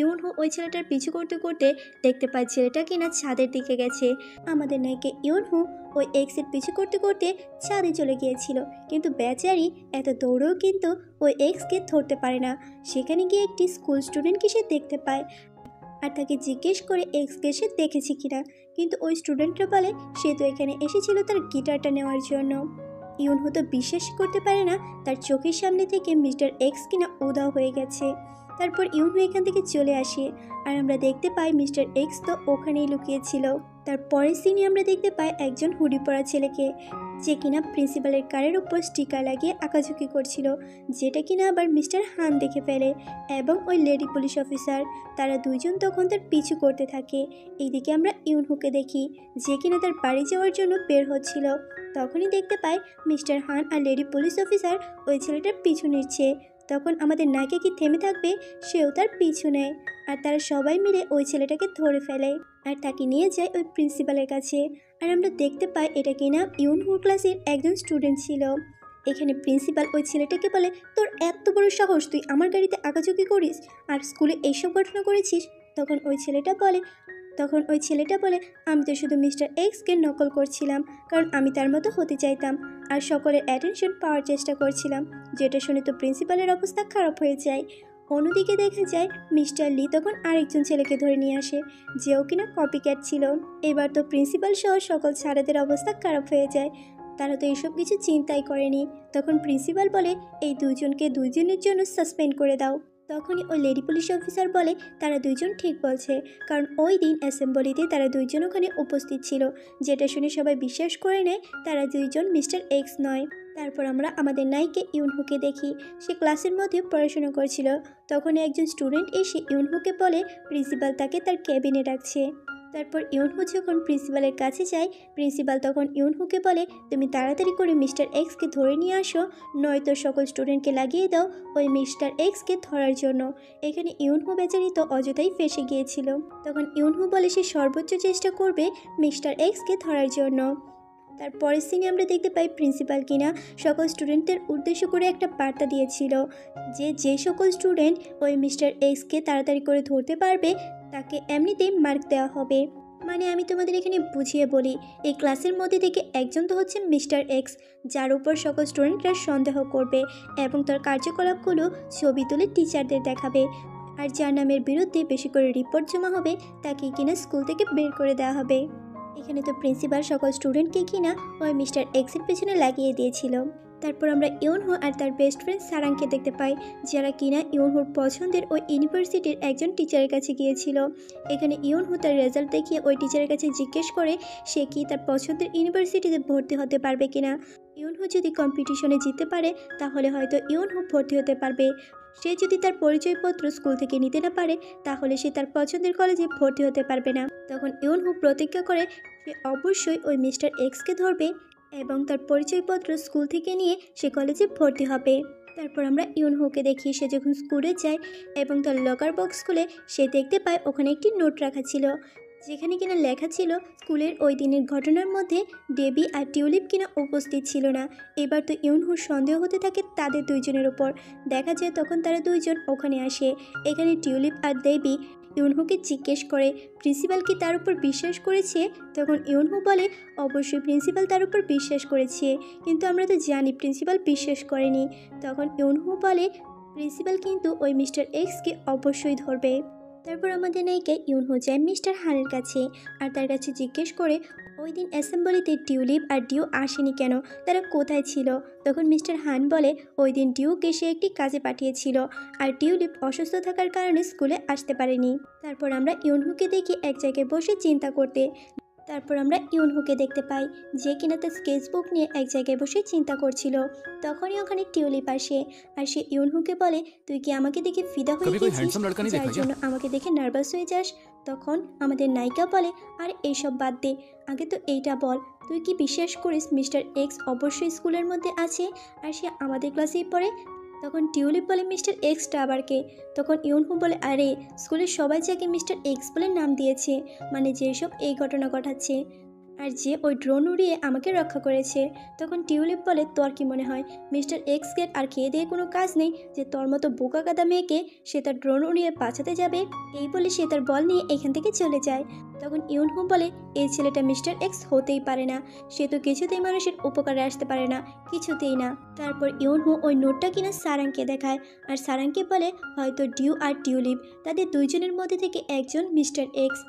ইউনহু ওই ছেলেটার পিছু করতে করতে দেখতে পায় ছেলেটা কিনা ছাদের দিকে গেছে। আমাদের নায়িকা ইউনহু ওই এক্সের পিছু করতে করতে ছাদে চলে গিয়েছিল, কিন্তু বেচারি এত দৌড়েও কিন্তু ওই এক্সকে ধরতে পারে না। সেখানে গিয়ে একটি স্কুল স্টুডেন্টকে সে দেখতে পায় আর তাকে জিজ্ঞেস করে এক্সকে সে দেখেছে কিনা, কিন্তু ওই স্টুডেন্টরা বলে সে তো এখানে এসেছিল তার গিটারটা নেওয়ার জন্য। ইউনহু তো বিশ্বাস করতে পারে না তার চোখের সামনে থেকে মিস্টার এক্স কিনা উধাও হয়ে গেছে। তারপর ইউনহু এখান থেকে চলে আসে আর আমরা দেখতে পাই মিস্টার এক্স তো ওখানেই লুকিয়েছিল। তারপরের সিনে আমরা দেখতে পাই একজন হুডি পরা ছেলেকে, যে কিনা প্রিন্সিপালের কারের উপর স্টিকার লাগিয়ে আঁকাঝুঁকি করছিল, যেটা কিনা আবার মিস্টার হান দেখে ফেলে এবং ওই লেডি পুলিশ অফিসার। তারা দুইজন তখন তার পিছু করতে থাকে। এইদিকে আমরা ইউনহুকে দেখি যে কিনা তার বাড়ি যাওয়ার জন্য বের হচ্ছিল। তখনই দেখতে পাই মিস্টার হান আর লেডি পুলিশ অফিসার ওই ছেলেটার পিছু নিচ্ছে। তখন আমাদের নায়িকা কি থেমে থাকবে, সেও তার পিছু নেয় আর তারা সবাই মিলে ওই ছেলেটাকে ধরে ফেলে আর তাকে নিয়ে যায় ওই প্রিন্সিপালের কাছে। আর আমরা দেখতে পাই এটা কিনা ইউনহুর ক্লাসের একজন স্টুডেন্ট ছিল। এখানে প্রিন্সিপাল ওই ছেলেটাকে বলে, তোর এত বড় সাহস, তুই আমার গাড়িতে আঁকাঝুঁকি করিস আর স্কুলে এইসব ঘটনা করেছিস। তখন ওই ছেলেটা বলে আমি তো শুধু মিস্টার এক্সকে নকল করছিলাম, কারণ আমি তার মতো হতে চাইতাম আর সকলের অ্যাটেনশন পাওয়ার চেষ্টা করছিলাম। যেটা শুনে তো প্রিন্সিপালের অবস্থা খারাপ হয়ে যায়। অন্যদিকে দেখা যায় মিস্টার লি তখন আরেকজন ছেলেকে ধরে নিয়ে আসে, যেও কিনা কপিক্যাট ছিল। এবার তো প্রিন্সিপাল সহ সকল ছাত্রদের অবস্থা খারাপ হয়ে যায়, তারা তো এইসব কিছু চিন্তাই করেনি। তখন প্রিন্সিপাল বলে এই দুজনকে 2 দিনের জন্য সাসপেন্ড করে দাও। তখনই ওই লেডি পুলিশ অফিসার বলে তারা দুইজন ঠিক বলছে, কারণ ওই দিন অ্যাসেম্বলিতে তারা দুইজন ওখানে উপস্থিত ছিল, যেটা শুনে সবাই বিশ্বাস করে নেয় তারা দুইজন মিস্টার এক্স নয়। তারপর আমরা আমাদের নায়িকা ইউনহুকে দেখি, সে ক্লাসের মধ্যে পড়াশোনা করছিল। তখন একজন স্টুডেন্ট এসে ইউনহুকে বলে প্রিন্সিপাল তাকে তার ক্যাবিনে ডাকছে। তারপর ইউনহু যখন প্রিন্সিপালের কাছে যায়, প্রিন্সিপাল তখন ইউনহুকে বলে তুমি তাড়াতাড়ি করে মিস্টার এক্সকে ধরে নিয়ে আসো, নয়তো সকল স্টুডেন্টকে লাগিয়ে দাও ওই মিস্টার এক্সকে ধরার জন্য। এখানে ইউনহু বেচারি তো অযথাই ফেসে গিয়েছিল। তখন ইউনহু বলে সে সর্বোচ্চ চেষ্টা করবে মিস্টার এক্সকে ধরার জন্য। তারপরের সিনে আমরা দেখতে পাই প্রিন্সিপাল কিনা সকল স্টুডেন্টদের উদ্দেশ্য করে একটা বার্তা দিয়েছিল যে সকল স্টুডেন্ট ওই মিস্টার এক্সকে তাড়াতাড়ি করে ধরতে পারবে তাকে এমনিতেই মার্ক দেওয়া হবে। মানে আমি তোমাদের এখানে বুঝিয়ে বলি, এই ক্লাসের মধ্যে থেকে একজন তো হচ্ছে মিস্টার এক্স, যার উপর সকল স্টুডেন্টরা সন্দেহ করবে এবং তার কার্যকলাপগুলো ছবি তুলে টিচারদের দেখাবে। আর যার নামের বিরুদ্ধে বেশি করে রিপোর্ট জমা হবে তাকে কিনা স্কুল থেকে বের করে দেওয়া হবে। এখানে তো প্রিন্সিপাল সকল স্টুডেন্টকে কিনা ওই মিস্টার এক্সের পেছনে লাগিয়ে দিয়েছিল। তারপর আমরা ইউনহু আর তার বেস্ট ফ্রেন্ড সারাংকে দেখতে পাই, যারা কিনা ইউনহুর পছন্দের ওই ইউনিভার্সিটির একজন টিচারের কাছে গিয়েছিল। এখানে ইউনহু তার রেজাল্ট দেখিয়ে ওই টিচারের কাছে জিজ্ঞেস করে সে কি তার পছন্দের ইউনিভার্সিটিতে ভর্তি হতে পারবে কিনা। ইউনহু যদি কম্পিটিশনে জিততে পারে তাহলে হয়তো ইউনহু ভর্তি হতে পারবে। সে যদি তার পরিচয়পত্র স্কুল থেকে নিতে না পারে তাহলে সে তার পছন্দের কলেজে ভর্তি হতে পারবে না। তখন ইউনহু প্রতিজ্ঞা করে সে অবশ্যই ওই মিস্টার এক্সকে ধরবে এবং তার পরিচয়পত্র স্কুল থেকে নিয়ে সে কলেজে ভর্তি হবে। তারপর আমরা ইউনহুকে দেখি সে যখন স্কুলে যায় এবং তার লকার বক্স খুলে সে দেখতে পায় ওখানে একটি নোট রাখা ছিল, যেখানে কিনা লেখা ছিল স্কুলের ওই দিনের ঘটনার মধ্যে ডেবি আর টিউলিপ কিনা উপস্থিত ছিল না। এবার তো ইউনহুর সন্দেহ হতে থাকে তাদের দুইজনের ওপর। দেখা যায় তখন তারা দুইজন ওখানে আসে। এখানে টিউলিপ আর ডেবি ইউনহুকে জিজ্ঞেস করে প্রিন্সিপাল কি তার উপর বিশ্বাস করেছে। তখন ইউনহু বলে অবশ্যই প্রিন্সিপাল তার উপর বিশ্বাস করেছে, কিন্তু আমরা তো জানি প্রিন্সিপাল বিশ্বাস করেনি। তখন ইউনহু বলে প্রিন্সিপাল কিন্তু ওই মিস্টার এক্সকে অবশ্যই ধরবে। তারপর আমাদের নায়িকা ইউনহু যায় মিস্টার হানের কাছে আর তার কাছে জিজ্ঞেস করে ওই দিন অ্যাসেম্বলিতে টিউলিপ আর ডিউ আসেনি কেন, তারা কোথায় ছিল? তখন মিস্টার হান বলে ওই দিন ডিউকে সে একটি কাজে পাঠিয়েছিল আর টিউলিপ অসুস্থ থাকার কারণে স্কুলে আসতে পারেনি। তারপর আমরা ইউনহুকে দেখি এক জায়গায় বসে চিন্তা করতে। তারপর আমরা ইউনহুকে দেখতে পাই যে কিনা তার স্কেচবুক নিয়ে এক জায়গায় বসে চিন্তা করছিল। তখনই ওখানে টিউলিপ আসে আর সে ইউনহুকে বলে, তুই কি আমাকে দেখে ফিদা হয়ে कभी कोई গেছিস हैंडसम लड़का नहीं যার देखा क्या? জন্য আমাকে দেখে নার্ভাস হয়ে যাস? তখন আমাদের নায়িকা বলে, আর এইসব বাদ দে, আগে তো এইটা বল, তুই কি বিশ্বাস করিস মিস্টার এক্স অবশ্যই স্কুলের মধ্যে আছে আর সে আমাদের ক্লাসেই পড়ে? তখন টিউলিপ বলে, মিস্টার এক্সটা আবার কে? তখন ইউনহু বলে, আরে স্কুলের সবাই যাকে মিস্টার এক্স বলে নাম দিয়েছে, মানে যেসব এই ঘটনা ঘটাচ্ছে আর যে ওই ড্রোন উড়িয়ে আমাকে রক্ষা করেছে। তখন টিউলিপ বলে, তোর কি মনে হয় মিস্টার এক্সকে আর খেয়ে দিয়ে কোনো কাজ নেই যে তোর মতো বোকা গাদা মেয়েকে সে তার ড্রোন উড়িয়ে বাঁচাতে যাবে? এই বলে সে তার বল নিয়ে এখান থেকে চলে যায়। তখন ইউনহু বলে, এই ছেলেটা মিস্টার এক্স হতেই পারে না, সে তো কিছুতেই মানুষের উপকারে আসতে পারে না, কিছুতেই না। তারপর ইউনহু ওই নোটটা কিনা সারাংকে দেখায় আর সারাংকে বলে, হয়তো ডিউ আর টিউলিপ তাদের দুইজনের মধ্যে থেকে একজন মিস্টার এক্স,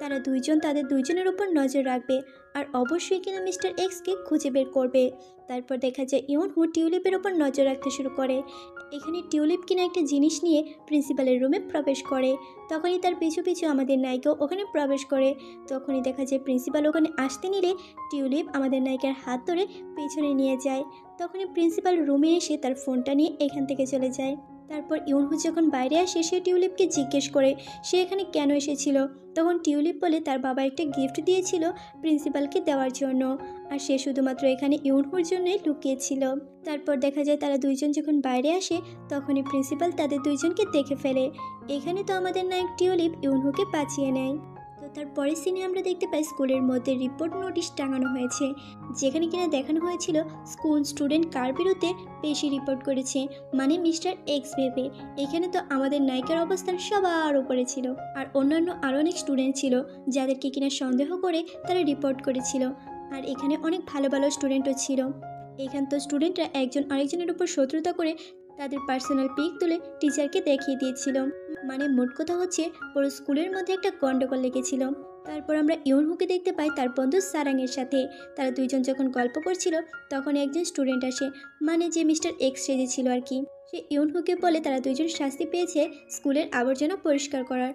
তারা দুইজন তাদের দুইজনের উপর নজর রাখবে আর অবশ্যই কিনা মিস্টার এক্সকে খুঁজে বের করবে। তারপর দেখা যায় ইউনহু টিউলিপের উপর নজর রাখতে শুরু করে। এখানে টিউলিপ কিনা একটা জিনিস নিয়ে প্রিন্সিপালের রুমে প্রবেশ করে। তখনই তার পিছু পিছু আমাদের নায়িকাও ওখানে প্রবেশ করে। তখনই দেখা যায় প্রিন্সিপাল ওখানে আসতে নিলে টিউলিপ আমাদের নায়িকার হাত ধরে পেছনে নিয়ে যায়। তখনই প্রিন্সিপাল রুমে এসে তার ফোনটা নিয়ে এখান থেকে চলে যায়। তারপর ইউনহু যখন বাইরে আসে সে টিউলিপকে জিজ্ঞেস করে সে এখানে কেন এসেছিল। তখন টিউলিপ বলে তার বাবা একটা গিফট দিয়েছিল প্রিন্সিপালকে দেওয়ার জন্য আর সে শুধুমাত্র এখানে ইউনহুর জন্যই লুকিয়েছিল। তারপর দেখা যায় তারা দুইজন যখন বাইরে আসে তখনই প্রিন্সিপাল তাদের দুইজনকে দেখে ফেলে। এখানে তো আমাদের নায়ক টিউলিপ ইউনহুকে বাঁচিয়ে নেয়। তো তার পরের সিনে আমরা দেখতে পাই স্কুলের মধ্যে রিপোর্ট নোটিশ টাঙানো হয়েছে, যেখানে কিনা দেখানো হয়েছিল স্কুল স্টুডেন্ট কার বিরুদ্ধে বেশি রিপোর্ট করেছে, মানে মিস্টার এক্স ভেবে। এখানে তো আমাদের নায়িকার অবস্থান সবার উপরে ছিল আর অন্যান্য আরও অনেক স্টুডেন্ট ছিল যাদেরকে কিনা সন্দেহ করে তারা রিপোর্ট করেছিল। আর এখানে অনেক ভালো ভালো স্টুডেন্টও ছিল। এখান তো স্টুডেন্টরা একজন আরেকজনের উপর শত্রুতা করে তাদের পার্সোনাল পিক তুলে টিচারকে দেখিয়ে দিয়েছিল, মানে মোট কথা হচ্ছে পুরো স্কুলের মধ্যে একটা গন্ডগোল লেগেছিল। তারপর আমরা ইউনহুকে দেখতে পাই তার বন্ধু সারাংয়ের সাথে। তারা দুইজন যখন গল্প করছিল তখন একজন স্টুডেন্ট আসে, মানে যে মিস্টার এক্স সেজেছিল আর কি। সে ইউনহুকে বলে তারা দুইজন শাস্তি পেয়েছে স্কুলের আবর্জনা পরিষ্কার করার।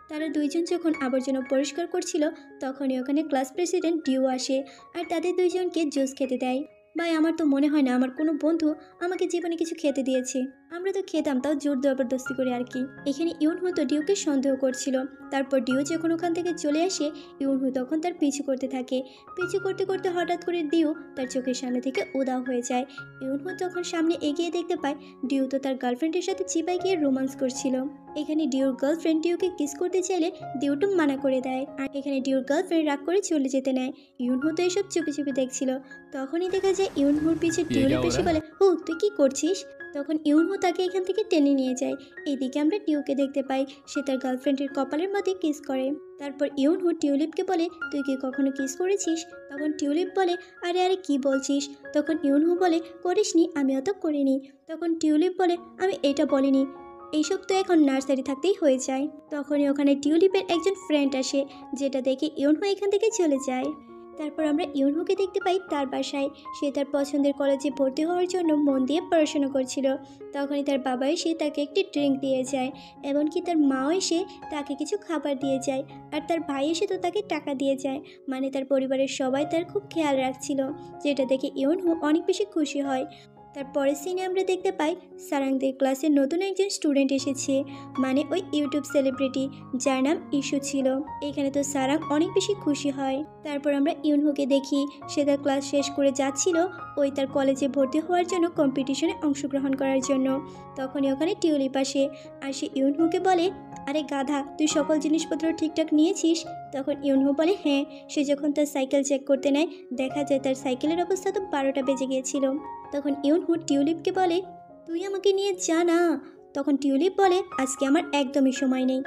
তারা দুইজন যখন আবর্জনা পরিষ্কার করছিল তখনই ওখানে ক্লাস প্রেসিডেন্ট ডিউ আসে আর তাদের দুইজনকে জুস খেতে দেয়। ভাই, আমার তো মনে হয় না আমার কোনো বন্ধু আমাকে জীবনে কিছু খেতে দিয়েছে। আমরা তো খেতাম, তাও জোর জবরদস্তি করে আর কি। এখানে ইউনহু তো ডিউকে সন্দেহ করছিল। তারপর ডিউ যখন ওখান থেকে চলে আসে ইউনহু তখন তার পিছু করতে থাকে। পিছু করতে করতে হঠাৎ করে ডিউ তার চোখের সামনে থেকে উধাও হয়ে যায়। ইউনহু তখন সামনে এগিয়ে দেখতে পায় ডিউ তো তার গার্লফ্রেন্ডের সাথে চিপায় গিয়ে রোমান্স করছিল। এখানে ডিউর গার্লফ্রেন্ড ডিউকে কিস করতে চাইলে ডিউটো মানা করে দেয় আর এখানে ডিউর গার্লফ্রেন্ড রাগ করে চলে যেতে নেয়। ইউনহু তো এসব চুপি চুপি দেখছিল। তখনই দেখা যায় ইউনহুর পিছে টিউলিপ এসে বলে, ও তুই কি করছিস? তখন ইউনহু তাকে এখান থেকে টেনে নিয়ে যায়। এদিকে আমরা টিউকে দেখতে পাই সে তার গার্লফ্রেন্ডের কপালের মধ্যে কিস করে। তারপর ইউনহু টিউলিপকে বলে, তুই কি কখনো কিস করেছিস? তখন টিউলিপ বলে, আরে আরে কি বলছিস? তখন ইউনহু বলে, করিসনি, আমি অত করিনি। তখন টিউলিপ বলে, আমি এটা বলিনি, এইসব তো এখন নার্সারি থাকতেই হয়ে যায়। তখনই ওখানে টিউলিপের একজন ফ্রেন্ড আসে, যেটা দেখে ইউনহু এখান থেকে চলে যায়। তারপর আমরা ইউনহুকে দেখতে পাই তার বাসায়। সে তার পছন্দের কলেজে ভর্তি হওয়ার জন্য মন দিয়ে পড়াশোনা করছিল। তখনই তার বাবা এসে তাকে একটি ড্রিঙ্ক দিয়ে যায়, এমনকি তার মাও এসে তাকে কিছু খাবার দিয়ে যায় আর তার ভাই এসে তো তাকে টাকা দিয়ে যায়, মানে তার পরিবারের সবাই তার খুব খেয়াল রাখছিল, যেটা দেখে ইউনহু অনেক বেশি খুশি হয়। তারপরের সিনে আমরা দেখতে পাই সারাংদের ক্লাসে নতুন একজন স্টুডেন্ট এসেছে, মানে ওই ইউটিউব সেলিব্রিটি যার নাম ইস্যু ছিল। এখানে তো সারাং অনেক বেশি খুশি হয়। তারপর আমরা ইউনহুকে দেখি সে তার ক্লাস শেষ করে যাচ্ছিল ওই তার কলেজে ভর্তি হওয়ার জন্য কম্পিটিশনে অংশগ্রহণ করার জন্য। তখনই ওখানে টিউলিপ আসে আর সে ইউনহুকে বলে, আরে গাধা, তুই সকল জিনিসপত্র ঠিকঠাক নিয়েছিস? তখন ইউনহু বলে, হ্যাঁ। সে যখন তার সাইকেল চেক করতে নেয় দেখা যায় তার সাইকেলের অবস্থা তো 12টা বেজে গিয়েছিল। তখন ইউনহু টিউলিপকে বলে, তুই আমাকে নিয়ে যা না। তখন টিউলিপ বলে, আজকে আমার একদমই সময় নেই।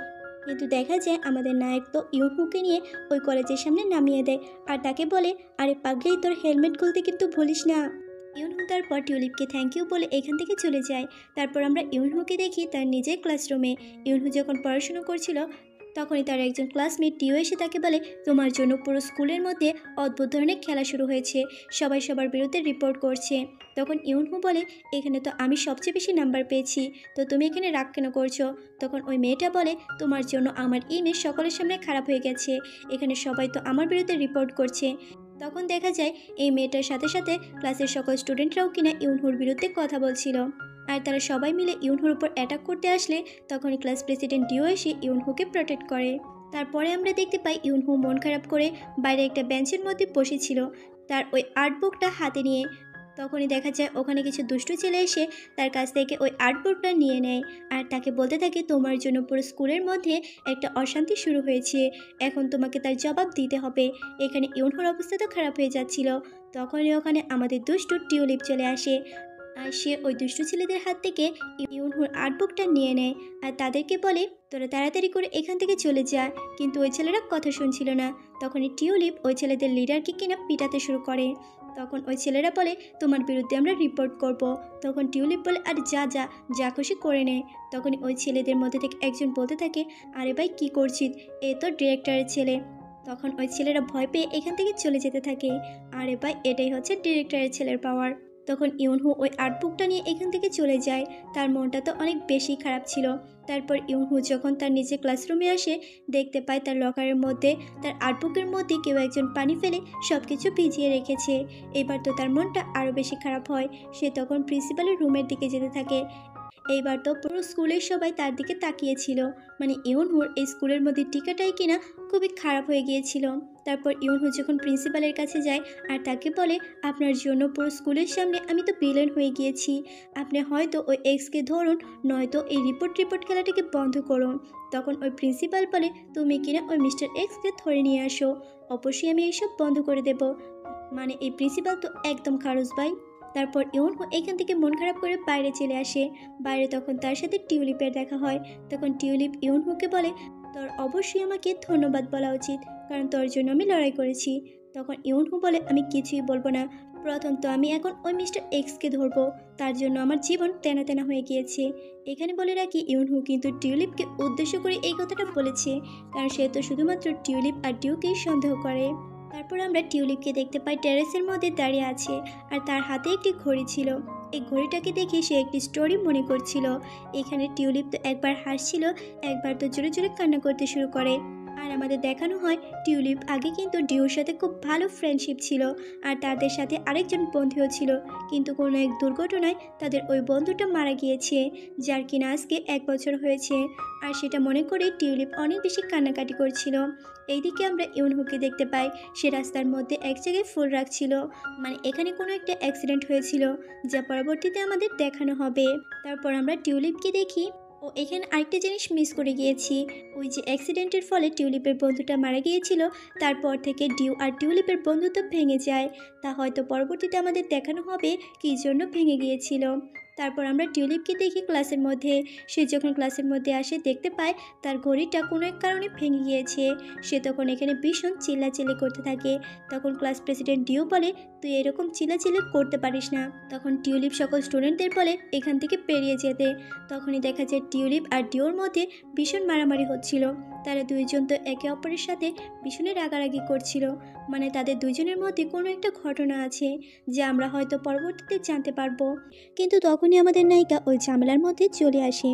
কিন্তু দেখা যায় আমাদের নায়ক তো ইউনহুকে নিয়ে ওই কলেজের সামনে নামিয়ে দেয় আর তাকে বলে, আরে পাগলি, তোর হেলমেট খুলতে কিন্তু ভুলিস না। ইউনহু তারপর টিউলিপকে থ্যাংক ইউ বলে এখান থেকে চলে যায়। তারপর আমরা ইউনহুকে দেখি তার নিজের ক্লাসরুমে। ইউনহু যখন পড়াশোনা করছিল তখনই তার একজন ক্লাসমেট টিও এসে তাকে বলে, তোমার জন্য পুরো স্কুলের মধ্যে অদ্ভুত ধরনের খেলা শুরু হয়েছে, সবাই সবার বিরুদ্ধে রিপোর্ট করছে। তখন ইউনহু বলে, এখানে তো আমি সবচেয়ে বেশি নাম্বার পেয়েছি, তো তুমি এখানে রাগ কেন করছো? তখন ওই মেয়েটা বলে, তোমার জন্য আমার ইমেজ সকলের সামনে খারাপ হয়ে গেছে, এখানে সবাই তো আমার বিরুদ্ধে রিপোর্ট করছে। তখন দেখা যায় এই মেয়েটার সাথে সাথে ক্লাসের সকল স্টুডেন্টরাও কিনা ইউনহুর বিরুদ্ধে কথা বলছিল, আর তারা সবাই মিলে ইউনহুর উপর অ্যাটাক করতে আসলে তখনই ক্লাস প্রেসিডেন্ট ডিও এসে ইউনহুকে প্রোটেক্ট করে। তারপরে আমরা দেখতে পাই ইউনহু মন খারাপ করে বাইরে একটা বেঞ্চের মধ্যে বসেছিল তার ওই আর্ট বুকটা হাতে নিয়ে। তখনই দেখা যায় ওখানে কিছু দুষ্টু ছেলে এসে তার কাছ থেকে ওই আর্ট বুকটা নিয়ে নেয় আর তাকে বলতে থাকে, তোমার জন্য পুরো স্কুলের মধ্যে একটা অশান্তি শুরু হয়েছে, এখন তোমাকে তার জবাব দিতে হবে। এখানে ইউনহুর অবস্থা তো খারাপ হয়ে যাচ্ছিল। তখনই ওখানে আমাদের দুষ্টু টিউলিপ চলে আসে আর সে ওই দুষ্টু ছেলেদের হাত থেকে ইউনহুর আর্ট বুকটা নিয়ে নেয় আর তাদেরকে বলে, তোরা তাড়াতাড়ি করে এখান থেকে চলে যা। কিন্তু ওই ছেলেরা কথা শুনছিল না। তখনই টিউলিপ ওই ছেলেদের লিডারকে কিনা পিটাতে শুরু করে। তখন ওই ছেলেরা বলে, তোমার বিরুদ্ধে আমরা রিপোর্ট করব। তখন টিউলিপ বলে, আর যা যা যা খুশি করে নেয়। তখনই ওই ছেলেদের মধ্যে থেকে একজন বলতে থাকে, আরে ভাই কী করছিস, এ তো ডিরেক্টরের ছেলে। তখন ওই ছেলেরা ভয় পেয়ে এখান থেকে চলে যেতে থাকে। আরে ভাই এটাই হচ্ছে ডিরেক্টরের ছেলের পাওয়ার। তখন ইউনহু ওই আর্ট বুকটা নিয়ে এখান থেকে চলে যায়। তার মনটা তো অনেক বেশি খারাপ ছিল। তারপর ইউনহু যখন তার নিজের ক্লাসরুমে আসে দেখতে পায় তার লকারের মধ্যে তার আর্ট বুকের মধ্যে কেউ একজন পানি ফেলে সব কিছু ভিজিয়ে রেখেছে। এবার তো তার মনটা আরও বেশি খারাপ হয়। সে তখন প্রিন্সিপালের রুমের দিকে যেতে থাকে। এইবার তো পুরো স্কুলের সবাই তার দিকে তাকিয়েছিল, মানে ইউনহুর এই স্কুলের মধ্যে টিকাটাই কিনা খুবই খারাপ হয়ে গিয়েছিল। তারপর ইউনহু যখন প্রিন্সিপালের কাছে যায় আর তাকে বলে, আপনার জন্য পুরো স্কুলের সামনে আমি তো ভিলেন হয়ে গিয়েছি, আপনি হয়তো ওই এক্সকে ধরুন, নয়তো এই রিপোর্ট খেলাটাকে বন্ধ করুন। তখন ওই প্রিন্সিপাল বলে, তুমি কিনা ওই মিস্টার এক্সকে ধরে নিয়ে আসো, অবশ্যই আমি এইসব বন্ধ করে দেব। মানে এই প্রিন্সিপাল তো একদম খারুস ভাই। তারপর ইউনহু এখান থেকে মন খারাপ করে বাইরে চলে আসে। বাইরে তখন তার সাথে টিউলিপের দেখা হয়। তখন টিউলিপ ইউনহুকে বলে, তোর অবশ্যই আমাকে ধন্যবাদ বলা উচিত, কারণ তোর জন্য আমি লড়াই করেছি। তখন ইউনহু বলে, আমি কিছুই বলবো না, প্রথম তো আমি এখন ওই মিস্টার এক্সকে ধরবো, তার জন্য আমার জীবন তেনা তেনা হয়ে গিয়েছে। এখানে বলে রাখি ইউনহু কিন্তু টিউলিপকে উদ্দেশ্য করে এই কথাটা বলেছে, কারণ সে তো শুধুমাত্র টিউলিপ আর ডিউকেই সন্দেহ করে। তারপর আমরা টিউলিপকে দেখতে পাই টেরেসের মধ্যে দাঁড়িয়ে আছে আর তার হাতে একটি ঘড়ি ছিল। এই ঘড়িটাকে দেখে সে একটি স্টোরি মনে করছিল। এখানে টিউলিপ তো একবার হাসছিল, একবার তো জোরে জোরে কান্না করতে শুরু করে। আর আমাদের দেখানো হয় টিউলিপ আগে কিন্তু ডিউর সাথে খুব ভালো ফ্রেন্ডশিপ ছিল আর তাদের সাথে আরেকজন বন্ধুও ছিল, কিন্তু কোনো এক দুর্ঘটনায় তাদের ওই বন্ধুটা মারা গিয়েছে, যার কিনা আজকে 1 বছর হয়েছে। আর সেটা মনে করে টিউলিপ অনেক বেশি কান্নাকাটি করছিল। এইদিকে আমরা ইউনহুকে দেখতে পাই, সে রাস্তার মধ্যে এক জায়গায় ফুল রাখছিল, মানে এখানে কোনো একটা অ্যাক্সিডেন্ট হয়েছিল যা পরবর্তীতে আমাদের দেখানো হবে। তারপর আমরা টিউলিপকে দেখি, ও এখানে আরেকটা জিনিস মিস করে গিয়েছি, ওই যে অ্যাক্সিডেন্টের ফলে টিউলিপের বন্ধুটা মারা গিয়েছিল, তারপর থেকে ডিউ আর টিউলিপের বন্ধুত্ব ভেঙে যায়। তা হয়তো পরবর্তীতে আমাদের দেখানো হবে কী জন্য ভেঙে গিয়েছিল। তারপর আমরা টিউলিপকে দেখি ক্লাসের মধ্যে। সে যখন ক্লাসের মধ্যে আসে দেখতে পায় তার ঘড়িটা কোনো এক কারণে ভেঙে গিয়েছে। সে তখন এখানে ভীষণ চিল্লাচিল্লি করতে থাকে। তখন ক্লাস প্রেসিডেন্ট ডিউ বলে, তুই এরকম চিল্লাচিল্লি করতে পারিস না। তখন টিউলিপ সকল স্টুডেন্টদের বলে এখান থেকে বেরিয়ে যেতে। তখনই দেখা যায় টিউলিপ আর ডিউর মধ্যে ভীষণ মারামারি হচ্ছিল। তারা দুইজন তো একে অপরের সাথে ভীষণই রাগারাগি করছিল, মানে তাদের দুইজনের মধ্যে কোনো একটা ঘটনা আছে যা আমরা হয়তো পরবর্তীতে জানতে পারবো। কিন্তু তখনই আমাদের নায়িকা ওই ঝামেলার মধ্যে চলে আসে।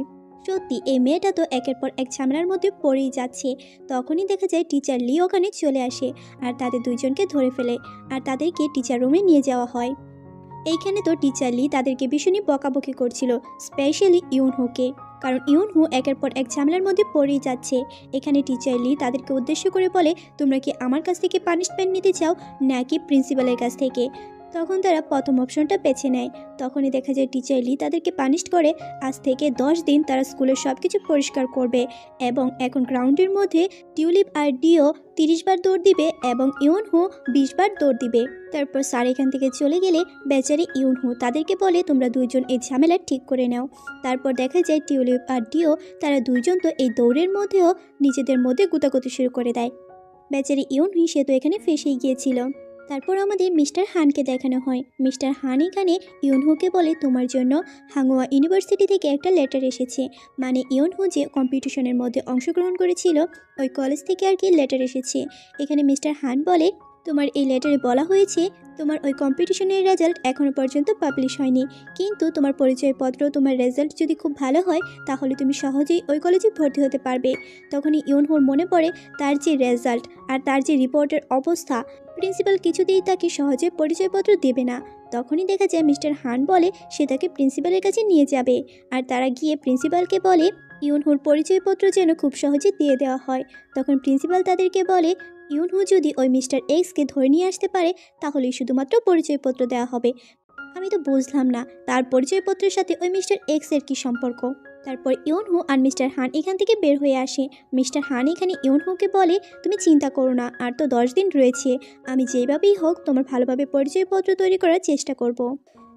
সত্যি এই মেয়েটা তো একের পর এক ঝামেলার মধ্যে পড়েই যাচ্ছে। তখনই দেখা যায় টিচার লি ওখানে চলে আসে আর তাদের দুইজনকে ধরে ফেলে আর তাদেরকে টিচার রুমে নিয়ে যাওয়া হয়। এইখানে তো টিচার লি তাদেরকে ভীষণই বকাবকি করছিল, স্পেশালি ইউনহুকে, কারণ ইউনহু একের পর এক ঝামেলার মধ্যে পড়েই যাচ্ছে। এখানে টিচার লি তাদেরকে উদ্দেশ্য করে বলে, তোমরা কি আমার কাছ থেকে পানিশমেন্ট নিতে চাও নাকি প্রিন্সিপালের কাছ থেকে? তখন তারা প্রথম অপশনটা বেছে নেয়। তখনই দেখা যায় টিচার লি তাদেরকে পানিশ করে আজ থেকে 10 দিন তারা স্কুলের সব কিছু পরিষ্কার করবে এবং এখন গ্রাউন্ডের মধ্যে টিউলিপ আর ডিও 30 বার দৌড় দিবে এবং ইউনহু 20 বার দৌড় দিবে। তারপর স্যার এখান থেকে চলে গেলে বেচারি ইউনহু তাদেরকে বলে, তোমরা দুইজন এই ঝামেলা ঠিক করে নাও। তারপর দেখা যায় টিউলিপ আর ডিও তারা দুইজন তো এই দৌড়ের মধ্যেও নিজেদের মধ্যে গুতাগুতি শুরু করে দেয়। বেচারি ইউনহু সে তো এখানে ফেসেই গিয়েছিল। তারপর আমাদের মিস্টার হানকে দেখানো হয়। মিস্টার হান এখানে ইউনহুকে বলে তোমার জন্য হাংওয়া ইউনিভার্সিটি থেকে একটা লেটার এসেছে, মানে ইউনহু যে কম্পিটিশনের মধ্যে অংশগ্রহণ করেছিল ওই কলেজ থেকে আর কি লেটার এসেছে। এখানে মিস্টার হান বলে তোমার এই লেটারে বলা হয়েছে তোমার ওই কম্পিটিশনের রেজাল্ট এখনও পর্যন্ত পাবলিশ হয়নি, কিন্তু তোমার পরিচয়পত্র তোমার রেজাল্ট যদি খুব ভালো হয় তাহলে তুমি সহজেই ওই কলেজে ভর্তি হতে পারবে। তখনই ইউনহুর মনে পড়ে তার যে রেজাল্ট আর তার যে রিপোর্টের অবস্থা, প্রিন্সিপাল কিছুতেই তাকে সহজে পরিচয়পত্র দেবে না। তখনই দেখা যায় মিস্টার হান বলে সে তাকে প্রিন্সিপালের কাছে নিয়ে যাবে, আর তারা গিয়ে প্রিন্সিপালকে বলে ইউনহুর পরিচয়পত্র যেন খুব সহজে দিয়ে দেওয়া হয়। তখন প্রিন্সিপাল তাদেরকে বলে ইউনহু যদি ওই মিস্টার এক্সকে ধরে নিয়ে আসতে পারে তাহলেই শুধুমাত্র পরিচয়পত্র দেওয়া হবে। আমি তো বুঝলাম না তার পরিচয়পত্রের সাথে ওই মিস্টার এক্সের কী সম্পর্ক। তারপর ইউনহু আর মিস্টার হান এখান থেকে বের হয়ে আসে। মিস্টার হান এখানে ইউনহুকে বলে তুমি চিন্তা করো না, আর তো 10 দিন রয়েছে, আমি যেভাবেই হোক তোমার ভালোভাবে পরিচয়পত্র তৈরি করার চেষ্টা করব।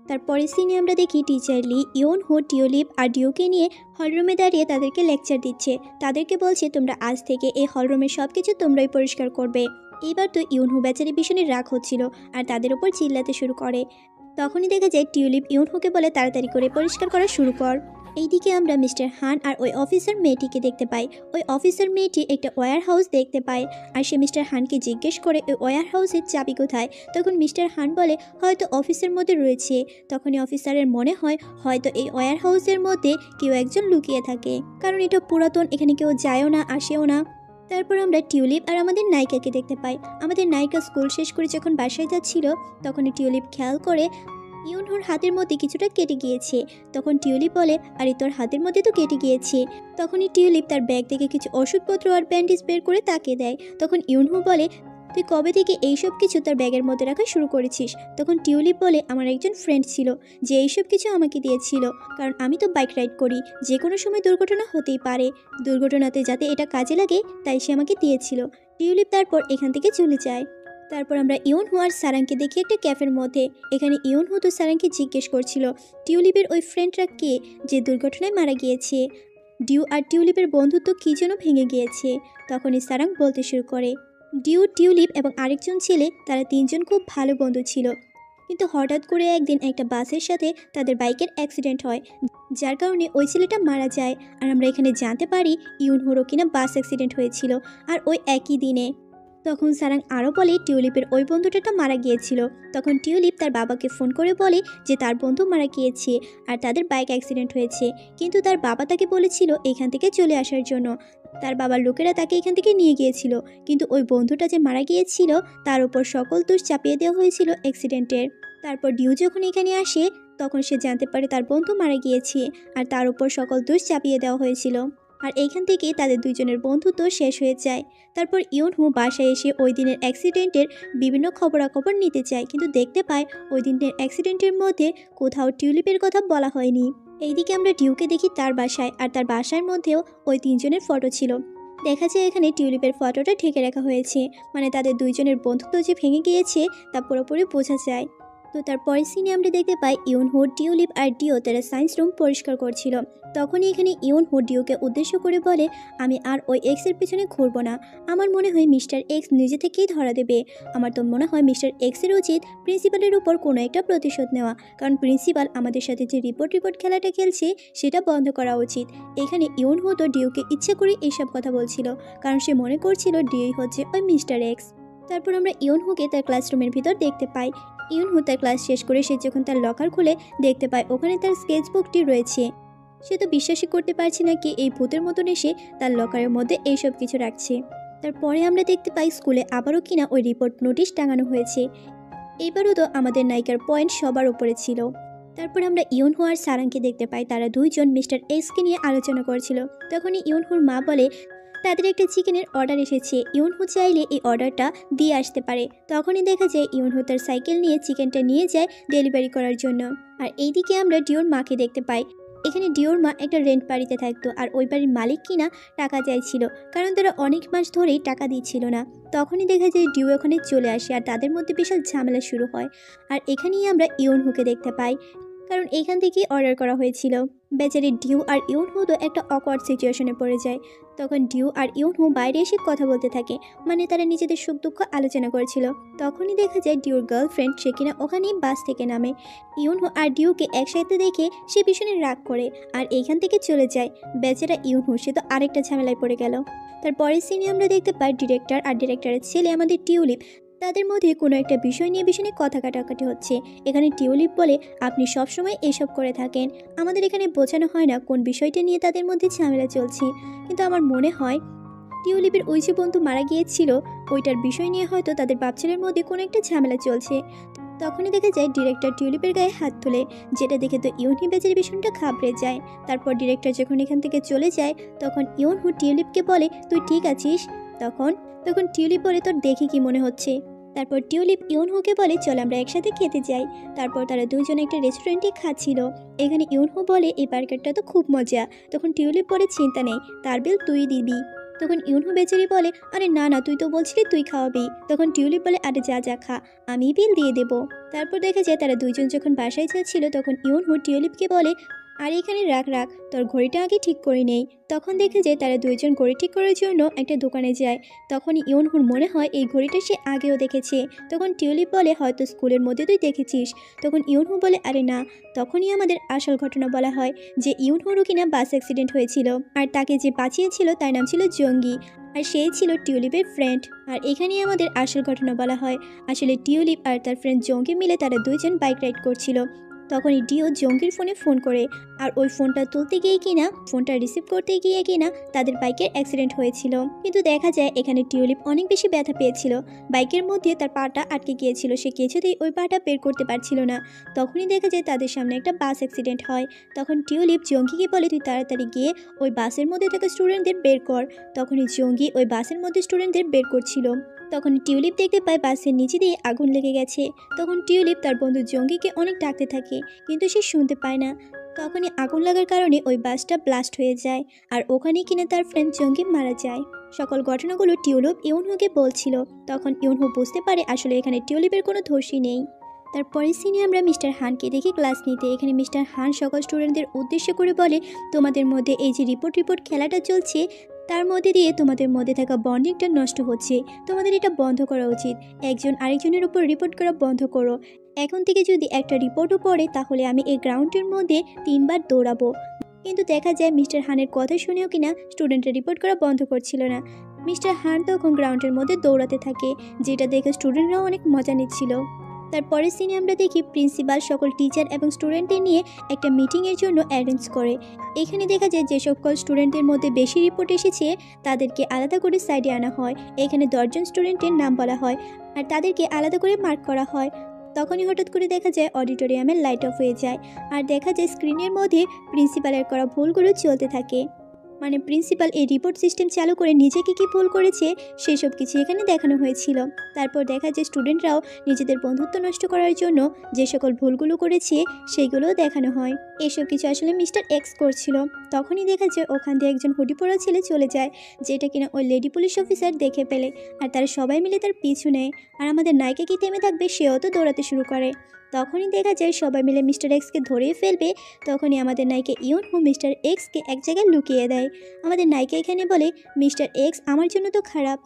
তারপরে সিনে আমরা দেখি টিচার লি ইউনহু, টিউলিপ আর ডিউকে নিয়ে হলরুমে দাঁড়িয়ে তাদেরকে লেকচার দিচ্ছে। তাদেরকে বলছে তোমরা আজ থেকে এই হলরুমের সব কিছু তোমরাই পরিষ্কার করবে। এইবার তো ইউনহু বেচারি ভীষণই রাগ হচ্ছিল আর তাদের উপর চিল্লাতে শুরু করে। তখনই দেখা যায় টিউলিপ ইউনহুকে বলে তাড়াতাড়ি করে পরিষ্কার করা শুরু কর। এইদিকে আমরা মিস্টার হান আর ওই অফিসার মেয়েটিকে দেখতে পাই। ওই অফিসার মেয়েটি একটা ওয়্যার হাউস দেখতে পায় আর সে মিস্টার হানকে জিজ্ঞেস করে ওই ওয়্যার হাউসের চাবি কোথায়। তখন মিস্টার হান বলে হয়তো অফিসের মধ্যে রয়েছে। তখনই অফিসারের মনে হয় হয়তো এই ওয়্যার হাউসের মধ্যে কেউ একজন লুকিয়ে থাকে, কারণ এটা পুরাতন, এখানে কেউ যায়ও না আসেও না। তারপর আমরা টিউলিপ আর আমাদের নায়িকাকে দেখতে পাই। আমাদের নায়িকা স্কুল শেষ করে যখন বাসায় যাচ্ছিল তখনই টিউলিপ খেয়াল করে ইউনহুর হাতের মধ্যে কিছুটা কেটে গিয়েছে। তখন টিউলিপ বলে আরে তোর হাতের মধ্যে তো কেটে গিয়েছে। তখনই টিউলিপ তার ব্যাগ থেকে কিছু ওষুধপত্র আর ব্যান্ডেজ বের করে তাকে দেয়। তখন ইউনহু বলে তুই কবে থেকে এইসব কিছু তার ব্যাগের মধ্যে রাখা শুরু করেছিস। তখন টিউলিপ বলে আমার একজন ফ্রেন্ড ছিল যে এইসব কিছু আমাকে দিয়েছিল, কারণ আমি তো বাইক রাইড করি, যে কোনো সময় দুর্ঘটনা হতেই পারে, দুর্ঘটনাতে যাতে এটা কাজে লাগে তাই সে আমাকে দিয়েছিল। টিউলিপ তারপর এখান থেকে চলে যায়। তারপর আমরা ইউনহু আর সারাংকে দেখি একটা ক্যাফের মধ্যে। এখানে ইউনহু তো সারাংকে জিজ্ঞেস করছিল টিউলিপের ওই ফ্রেন্ডরা কে যে দুর্ঘটনায় মারা গিয়েছে। ডিউ আর টিউলিপের বন্ধুত্ব কী যেন ভেঙে গিয়েছে। তখনই সারাং বলতে শুরু করে ডিউ, টিউলিপ এবং আরেকজন ছেলে, তারা তিনজন খুব ভালো বন্ধু ছিল, কিন্তু হঠাৎ করে একদিন একটা বাসের সাথে তাদের বাইকের অ্যাক্সিডেন্ট হয়, যার কারণে ওই ছেলেটা মারা যায়। আর আমরা এখানে জানতে পারি ইউনহুরও কিনা বাস অ্যাক্সিডেন্ট হয়েছিল আর ওই একই দিনে। তখন সারাং আরও বলে টিউলিপের ওই বন্ধুটা মারা গিয়েছিল। তখন টিউলিপ তার বাবাকে ফোন করে বলে যে তার বন্ধু মারা গিয়েছে আর তাদের বাইক অ্যাক্সিডেন্ট হয়েছে, কিন্তু তার বাবা তাকে বলেছিল এখান থেকে চলে আসার জন্য। তার বাবার লোকেরা তাকে এখান থেকে নিয়ে গিয়েছিল, কিন্তু ওই বন্ধুটা যে মারা গিয়েছিল তার উপর সকল দোষ চাপিয়ে দেওয়া হয়েছিল অ্যাক্সিডেন্টের। তারপর ডিউ যখন এখানে আসে তখন সে জানতে পারে তার বন্ধু মারা গিয়েছে আর তার উপর সকল দোষ চাপিয়ে দেওয়া হয়েছিল। আর এইখান থেকে তাদের দুইজনের বন্ধুত্ব শেষ হয়ে যায়। তারপর ইউনহু বাসায় এসে ওই দিনের অ্যাক্সিডেন্টের বিভিন্ন খবরাখবর নিতে চায়, কিন্তু দেখতে পায় ওই দিনের অ্যাক্সিডেন্টের মধ্যে কোথাও টিউলিপের কথা বলা হয়নি। এইদিকে আমরা ডিউকে দেখি তার বাসায়, আর তার বাসার মধ্যেও ওই তিনজনের ফটো ছিল। দেখা যায় এখানে টিউলিপের ফটোটা ঢেকে রাখা হয়েছে, মানে তাদের দুইজনের বন্ধুত্ব যে ভেঙে গিয়েছে তা পুরোপুরি বোঝা যায়। তো তারপরের সিনে আমরা দেখতে পাই ইউনহু, টিউলিপ আর ডিও তারা সায়েন্স রুম পরিষ্কার করছিল। তখনই এখানে ইউনহু ডিওকে উদ্দেশ্য করে বলে আমি আর ওই এক্সের পিছনে ঘুরবো না, আমার মনে হয় মিস্টার এক্স নিজে থেকেই ধরা দেবে। আমার তো মনে হয় মিস্টার এক্সের উচিত প্রিন্সিপালের উপর কোনো একটা প্রতিশোধ নেওয়া, কারণ প্রিন্সিপাল আমাদের সাথে যে রিপোর্ট খেলাটা খেলছে সেটা বন্ধ করা উচিত। এখানে ইউনহু তো ডিওকে ইচ্ছা করে এইসব কথা বলছিল, কারণ সে মনে করছিল ডিওই হচ্ছে ওই মিস্টার এক্স। তারপর আমরা ইউনহুকে তার ক্লাসরুমের ভিতর দেখতে পাই। ইউনহু তার ক্লাস শেষ করে সে যখন তার লকার খুলে দেখতে পায় ওখানে তার স্কেচবুকটি রয়েছে। সে তো বিশ্বাসই করতে পারছে না কি এই ভূতের মতন এসে তার লকারের মধ্যে এইসব কিছু রাখছে। তারপরে আমরা দেখতে পাই স্কুলে আবারও কিনা ওই রিপোর্ট নোটিশ টাঙানো হয়েছে। এইবারও তো আমাদের নায়িকার পয়েন্ট সবার উপরে ছিল। তারপর আমরা ইউনহু আর সারাংকে দেখতে পাই, তারা দুইজন মিস্টার এক্সকে নিয়ে আলোচনা করছিল। তখনই ইউনহুর মা বলে তাদের একটা চিকেনের অর্ডার এসেছে, ইউনহু চাইলে এই অর্ডারটা দিয়ে আসতে পারে। তখনই দেখা যায় ইউনহু তার সাইকেল নিয়ে চিকেনটা নিয়ে যায় ডেলিভারি করার জন্য। আর এইদিকে আমরা ডিওর মাকে দেখতে পাই। এখানে ডিওর মা একটা রেন্ট বাড়িতে থাকতো, আর ওই বাড়ির মালিক কিনা টাকা চাইছিল, কারণ তারা অনেক মাস ধরেই টাকা দিচ্ছিল না। তখনই দেখা যায় ডিও ওখানে চলে আসে আর তাদের মধ্যে বিশাল ঝামেলা শুরু হয়। আর এখানেই আমরা ইউনহুকে দেখতে পাই, কারণ এইখান থেকেই অর্ডার করা হয়েছিল। বেচারি ডিউ আর ইউনহু তো একটা অকওয়ার্ড সিচুয়েশনে পড়ে যায়। তখন ডিউ আর ইউনহু বাইরে এসে কথা বলতে থাকে, মানে তারা নিজেদের সুখ দুঃখ আলোচনা করেছিল। তখনই দেখা যায় ডিউর গার্লফ্রেন্ড সে কিনা ওখানেই বাস থেকে নামে। ইউনহু আর ডিউকে একসাথে দেখে সে ভীষণই রাগ করে আর এইখান থেকে চলে যায়। বেচারা ইউনহু সে তো আরেকটা ঝামেলায় পড়ে গেল। তারপরের সিনে আমরা দেখতে পাই ডিরেক্টর আর ডিরেক্টরের ছেলে আমাদের টিউলিপ, তাদের মধ্যে কোনো একটা বিষয় নিয়ে ভীষণই কথা কাটাকাটি হচ্ছে। এখানে টিউলিপ বলে, আপনি সবসময় এসব করে থাকেন, আমাদের এখানে বোঝানো হয় না কোন বিষয়টা নিয়ে তাদের মধ্যে ঝামেলা চলছে। কিন্তু আমার মনে হয় টিউলিপের ওই যে বন্ধু মারা গিয়েছিল ওইটার বিষয় নিয়ে হয়তো তাদের বাপ ছেলের মধ্যে কোনো একটা ঝামেলা চলছে। তখনই দেখা যায় ডিরেক্টর টিউলিপের গায়ে হাত তোলে, যেটা দেখে তো ইউনহি বেচারি ভীষণটা ঘাবড়ে যায়। তারপর ডিরেক্টর যখন এখান থেকে চলে যায় তখন ইউনহু টিউলিপকে বলে, তুই ঠিক আছিস? তখন টিউলিপ বলে, তোর দেখে কি মনে হচ্ছে? তারপর টিউলিপ ইউনহুকে বলে, চল আমরা একসাথে খেতে যাই। তারপর তারা দুইজন একটা রেস্টুরেন্টে খাচ্ছিল। এখানে ইউনহু বলে, এই বার্গারটা তো খুব মজা। তখন টিউলিপ বলে, চিন্তা নেই, তার বিল তুই দিবি। তখন ইউনহু বেচারি বলে, আরে না না, তুই তো বলছিলি তুই খাওয়াবি। তখন টিউলিপ বলে, আরে যা যা খা, আমি বিল দিয়ে দেবো। তারপর দেখা যায় তারা দুইজন যখন বাসায় যাচ্ছিল তখন ইউনহু টিউলিপকে বলে, আর এখানে রাখ রাখ, তোর ঘড়িটা আগে ঠিক করে নেই। তখন দেখা যায় তারা দুইজন ঘড়ি ঠিক করার জন্য একটা দোকানে যায়। তখন ইউনহুর মনে হয় এই ঘড়িটা সে আগেও দেখেছে। তখন টিউলিপ বলে, হয়তো স্কুলের মধ্যে তুই দেখেছিস। তখন ইউনহু বলে, আরে না। তখনই আমাদের আসল ঘটনা বলা হয় যে ইউনহুরও কিনা বাস অ্যাক্সিডেন্ট হয়েছিল, আর তাকে যে বাঁচিয়েছিল তার নাম ছিল জঙ্গি, আর সেই ছিল টিউলিপের ফ্রেন্ড। আর এখানেই আমাদের আসল ঘটনা বলা হয়। আসলে টিউলিপ আর তার ফ্রেন্ড জঙ্গি মিলে তারা দুইজন বাইক রাইড করছিল। তখনই ডিও জঙ্গির ফোন করে, আর ওই ফোনটা তুলতে গিয়ে কিনা, ফোনটা রিসিভ করতে গিয়ে কিনা তাদের বাইকের অ্যাক্সিডেন্ট হয়েছিল। কিন্তু দেখা যায় এখানে টিউলিপ অনেক বেশি ব্যথা পেয়েছিল, বাইকের মধ্যে তার পাটা আটকে গিয়েছিল, সে কিছুতেই ওই পাটা বের করতে পারছিল না। তখনই দেখা যায় তাদের সামনে একটা বাস অ্যাক্সিডেন্ট হয়। তখন টিউলিপ জঙ্গিকে বলে, তুই তাড়াতাড়ি গিয়ে ওই বাসের মধ্যে থাকা স্টুডেন্টদের বের কর। তখনই জঙ্গি ওই বাসের মধ্যে স্টুডেন্টদের বের করছিল। তখন টিউলিপ দেখতে পায় বাসের নিচে দিয়ে আগুন লেগে গেছে। তখন টিউলিপ তার বন্ধু জঙ্গিকে অনেক ডাকতে থাকে, কিন্তু সে শুনতে পায় না। তখনই আগুন লাগার কারণে ওই বাসটা ব্লাস্ট হয়ে যায়, আর ওখানেই কিনা তার ফ্রেন্ড জঙ্গি মারা যায়। সকল ঘটনাগুলো টিউলিপ ইউনহুকে বলছিল। তখন ইউনহু বুঝতে পারে আসলে এখানে টিউলিপের কোনো দোষই নেই। তারপরের সিনে আমরা মিস্টার হানকে দেখি ক্লাস নিতে। এখানে মিস্টার হান সকল স্টুডেন্টদের উদ্দেশ্য করে বলে, তোমাদের মধ্যে এই যে রিপোর্ট খেলাটা চলছে তার মধ্যে দিয়ে তোমাদের মধ্যে থাকা বন্ডিংটা নষ্ট হচ্ছে, তোমাদের এটা বন্ধ করা উচিত। একজন আরেকজনের উপর রিপোর্ট করা বন্ধ করো। এখন থেকে যদি একটা রিপোর্টও পড়ে তাহলে আমি এই গ্রাউন্ডের মধ্যে 3 বার দৌড়াবো। কিন্তু দেখা যায় মিস্টার হানের কথা শুনেও কিনা স্টুডেন্টরা রিপোর্ট করা বন্ধ করছিল না। মিস্টার হান তখন গ্রাউন্ডের মধ্যে দৌড়াতে থাকে, যেটা দেখে স্টুডেন্টরাও অনেক মজা নিচ্ছিল। তারপরের সিনে আমরা দেখি প্রিন্সিপাল সকল টিচার এবং স্টুডেন্টদের নিয়ে একটা মিটিংয়ের জন্য অ্যারেঞ্জ করে। এখানে দেখা যায় যে সকল স্টুডেন্টদের মধ্যে বেশি রিপোর্ট এসেছে তাদেরকে আলাদা করে সাইডে আনা হয়। এখানে 10 জন স্টুডেন্টের নাম বলা হয় আর তাদেরকে আলাদা করে মার্ক করা হয়। তখনই হঠাৎ করে দেখা যায় অডিটোরিয়ামের লাইট অফ হয়ে যায়, আর দেখা যায় স্ক্রিনের মধ্যে প্রিন্সিপালের করা ভুলগুলো চলতে থাকে। মানে প্রিন্সিপাল এই রিপোর্ট সিস্টেম চালু করে নিজেকে কি ভুল করেছে সেসব কিছু এখানে দেখানো হয়েছিল। তারপর দেখা যায় স্টুডেন্টরাও নিজেদের বন্ধুত্ব নষ্ট করার জন্য যে সকল ভুলগুলো করেছে সেইগুলোও দেখানো হয়। এসব কিছু আসলে মিস্টার এক্স করছিল। তখনই দেখা যায় ওখান দিয়ে একজন হুডি পরা ছেলে চলে যায়, যেটা কিনা ওই লেডি পুলিশ অফিসার দেখে ফেলে, আর তারা সবাই মিলে তার পিছু নেয়। আর আমাদের নায়িকা কি থেমে থাকবে, সেও তো দৌড়াতে শুরু করে। তখনই দেখা যায় সবাই মিলে মিস্টার এক্সকে ধরেই ফেলবে। তখনই আমাদের নায়িকা ইউনহু মিস্টার এক্সকে এক জায়গায় লুকিয়ে দেয়। আমাদের নায়িকা এখানে বলে, মিস্টার এক্স আমার জন্য তো খারাপ,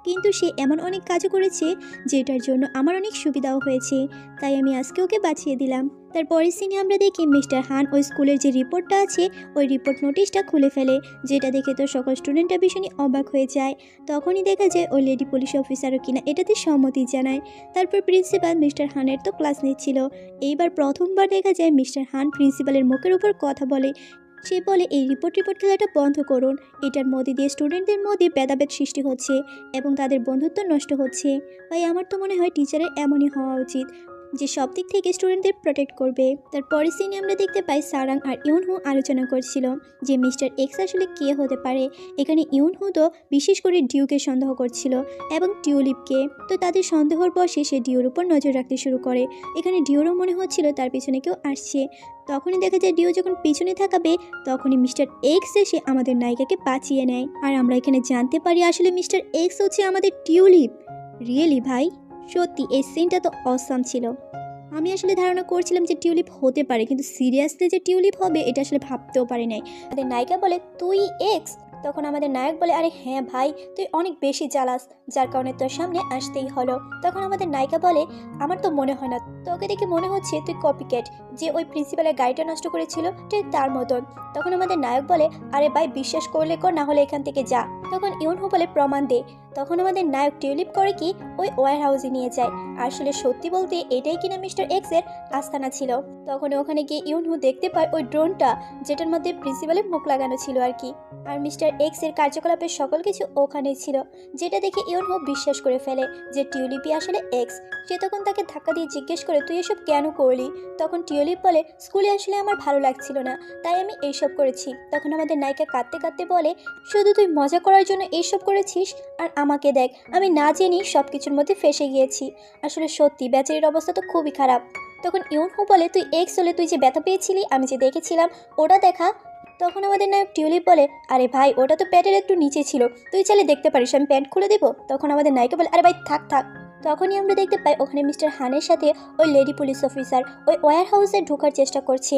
কিন্তু সে এমন অনেক কাজও করেছে যেটার জন্য আমার অনেক সুবিধাও হয়েছে, তাই আমি আজকে ওকে বাঁচিয়ে দিলাম। তারপরের সিনে আমরা দেখি মিস্টার হান ওই স্কুলের যে রিপোর্টটা আছে ওই রিপোর্ট নোটিশটা খুলে ফেলে, যেটা দেখে তো সকল স্টুডেন্টরা ভীষণই অবাক হয়ে যায়। তখনই দেখা যায় ওই লেডি পুলিশ অফিসারও কিনা এটাতে সম্মতি জানায়। তারপর প্রিন্সিপাল মিস্টার হানের তো ক্লাস নিচ্ছিল। এইবার প্রথমবার দেখা যায় মিস্টার হান প্রিন্সিপালের মুখের উপর কথা বলে। সে বলে, এই রিপোর্ট খেলাটা বন্ধ করুন, এটার মধ্যে দিয়ে স্টুডেন্টদের মধ্যে ভেদাভেদ সৃষ্টি হচ্ছে এবং তাদের বন্ধুত্ব নষ্ট হচ্ছে। তাই আমার তো মনে হয় টিচারের এমনই হওয়া উচিত যে সব দিক থেকে স্টুডেন্টদের প্রোটেক্ট করবে। তারপরের সিনে আমরা দেখতে পাই সারাং আর ইউনহু আলোচনা করছিল যে মিস্টার এক্স আসলে কে হতে পারে। এখানে ইউনহু তো বিশেষ করে ডিউকে সন্দেহ করছিল এবং টিউলিপকে। তো তাদের সন্দেহর বশে সে ডিউর উপর নজর রাখতে শুরু করে। এখানে ডিউরও মনে হচ্ছিল তার পিছনে কেউ আসছে। তখনই দেখা যায় ডিউ যখন পিছনে থাকাবে তখনই মিস্টার এক্স এসে আমাদের নায়িকাকে বাঁচিয়ে নেয়। আর আমরা এখানে জানতে পারি আসলে মিস্টার এক্স হচ্ছে আমাদের টিউলিপ। রিয়েলি ভাই, সত্যি এই সিনটা তো অসাম ছিল। আমি আসলে ধারণা করছিলাম যে টিউলিপ হতে পারে, কিন্তু সিরিয়াসলি যে টিউলিপ হবে এটা আসলে ভাবতেও পারি নাই। আমাদের নায়িকা বলে তুই এক্স। তখন আমাদের নায়ক বলে আরে হ্যাঁ ভাই, তুই অনেক বেশি জ্বালাস, যার কারণে তোর সামনে আসতেই হলো। তখন আমাদের নায়িকা বলে আমার তো মনে হয় না, তোকে দেখে মনে হচ্ছে তুই কপিক্যাট, যে ওই প্রিন্সিপালের গাড়িটা নষ্ট করেছিল ঠিক তার মতন। তখন আমাদের নায়ক বলে আরে ভাই বিশ্বাস করলে কর, না হলে এখান থেকে যা। তখন ইউনহো বলে প্রমাণ দে। তখন আমাদের নায়ক টিউলিপ করে কি ওই ওয়্যার হাউসে নিয়ে যায়। আসলে সত্যি বলতে এটাই কিনা মিস্টার এক্স এর আস্তানা ছিল। তখন ওখানে গিয়ে ইউনহো দেখতে পায় ওই ড্রোনটা, যেটার মধ্যে প্রিন্সিপালের মুখ লাগানো ছিল আর কি। আর মিস্টার এক্স এর কার্যকলাপের সকল কিছু ওখানেই ছিল, যেটা দেখে ইউনহো বিশ্বাস করে ফেলে যে টিউলিপই আসলে এক্স। সে তখন তাকে ধাক্কা দিয়ে জিজ্ঞেস করে তুই এসব কেন করলি। তখন টিউলিপ বলে স্কুলে আসলে আমার ভালো লাগছিল না, তাই আমি এইসব করেছি। তখন আমাদের নায়িকা কাঁদতে কাঁদতে বলে শুধু তুই মজা করার জন্য এইসব করেছিস, আর আমাকে দেখ আমি না জেনেই সব কিছুর মধ্যে ফেসে গিয়েছি। আসলে সত্যি বেচারির অবস্থা তো খুবই খারাপ। তখন ইউনহো বলে তুই এক্স হলে তুই যে ব্যথা পেয়েছিলি আমি যে দেখেছিলাম ওটা দেখা। তখন আমাদের নায়ক টিউলিপ বলে আরে ভাই ওটা তো প্যান্টের একটু নিচে ছিল, তুই চাইলে দেখতে পারিস, আমি প্যান্ট খুলে দেবো। তখন আমাদের নায়িকা বলে আরে ভাই থাক থাক। তখনই আমরা দেখতে পাই ওখানে মিস্টার হানের সাথে ওই লেডি পুলিশ অফিসার ওই ওয়্যার হাউসে ঢোকার চেষ্টা করছে,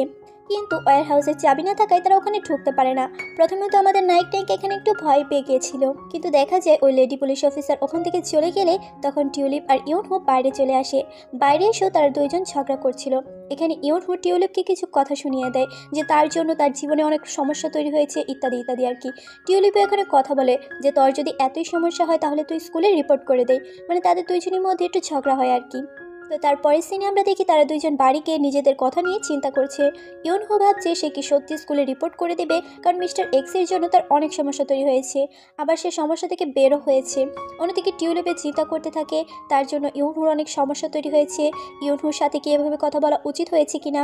কিন্তু ওয়্যার হাউসের চাবি না থাকায় তারা ওখানে ঢুকতে পারে না। প্রথমে তো আমাদের নায়িকা এখানে একটু ভয় পেয়ে গিয়েছিল, কিন্তু দেখা যায় ওই লেডি পুলিশ অফিসার ওখান থেকে চলে গেলে তখন টিউলিপ আর ইউনহো বাইরে চলে আসে। বাইরে এসেও তারা দুইজন ঝগড়া করছিল। এখানে ইউনহো টিউলিপকে কিছু কথা শুনিয়ে দেয় যে তার জন্য তার জীবনে অনেক সমস্যা তৈরি হয়েছে ইত্যাদি ইত্যাদি আর কি। টিউলিপও এখানে কথা বলে যে তোর যদি এতই সমস্যা হয় তাহলে তুই স্কুলে রিপোর্ট করে দেয়, মানে তাদের দুইজনের মধ্যে একটু ঝগড়া হয় আর কি। তো তারপরের সিনে আমরা দেখি তারা দুইজন বাড়িকে নিজেদের কথা নিয়ে চিন্তা করছে। ইউনহো ভাবছে সে কি সত্যি স্কুলে রিপোর্ট করে দেবে, কারণ মিস্টার এক্সের জন্য তার অনেক সমস্যা তৈরি হয়েছে, আবার সে সমস্যা থেকে বেরো হয়েছে। অন্যদিকে টিউলিপে চিন্তা করতে থাকে তার জন্য ইউনহোর অনেক সমস্যা তৈরি হয়েছে, ইউনহোর সাথে কি এভাবে কথা বলা উচিত হয়েছে কিনা।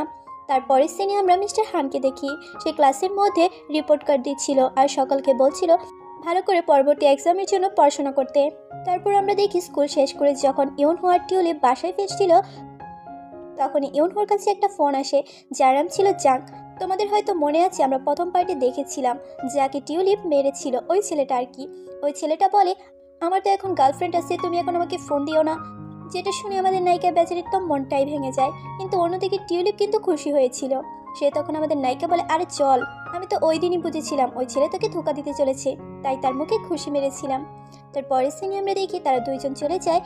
তারপরের সিনে আমরা মিস্টার হানকে দেখি, সে ক্লাসের মধ্যে রিপোর্ট কার্ড দিচ্ছিল আর সকলকে বলছিল ভালো করে পরবর্তী এক্সামের জন্য পড়াশোনা করতে। তারপর আমরা দেখি স্কুল শেষ করে যখন ইউনহো আর টিউলিপ বাসায় ফিরছিল তখনই ইউনহোর কাছে একটা ফোন আসে, যার নাম ছিল জাক। তোমাদের হয়তো মনে আছে আমরা প্রথম পার্টে দেখেছিলাম যাকে টিউলিপ মেরেছিল, ওই ছেলেটা আর কি। ওই ছেলেটা বলে আমার তো এখন গার্লফ্রেন্ড আছে, তুমি এখন আমাকে ফোন দিও না। যেটা শুনে আমাদের নায়িকা বেচারির তো মনটাই ভেঙে যায়, কিন্তু অন্যদিকে টিউলিপ কিন্তু খুশি হয়েছিল। সে তখন আমাদের নায়িকা বলে আরে চল, আমি তো ওই দিনই বুঝেছিলাম ওই ছেলে তোকে ধোঁকা দিতে চলেছে, তাই তার মুখে খুশি মেরেছিলাম। তারপরের সিনে আমরা দেখি তারা দুইজন চলে যায়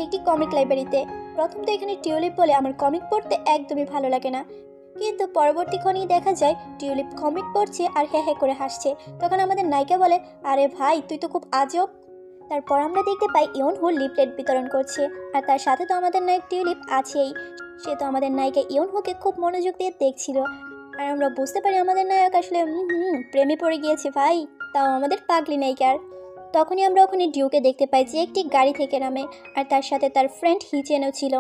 একটি কমিক লাইব্রেরিতে। প্রথম তো এখানে টিউলিপ বলে আমার কমিক পড়তে একদমই ভালো লাগে না, কিন্তু পরবর্তীক্ষণেই দেখা যায় টিউলিপ কমিক পড়ছে আর হ্যাঁ হ্যাঁ করে হাসছে। তখন আমাদের নায়িকা বলে আরে ভাই তুই তো খুব আজব। তারপর আমরা দেখতে পাই ইউনহো লিফলেট বিতরণ করছে, আর তার সাথে তো আমাদের নায়ক টিউলিপ আছেই। সে তো আমাদের নায়িকা ইউনহোকে খুব মনোযোগ দিয়ে দেখছিল, আর আমরা বুঝতে পারি আমাদের নায়ক আসলে প্রেমে পড়ে গিয়েছে ভাই, তাও আমাদের পাগলি নায়িকার। তখনই আমরা ওখানে ডিউকে দেখতে পাই যে একটি গাড়ি থেকে নামে, আর তার সাথে তার ফ্রেন্ড হিচেনও ছিল।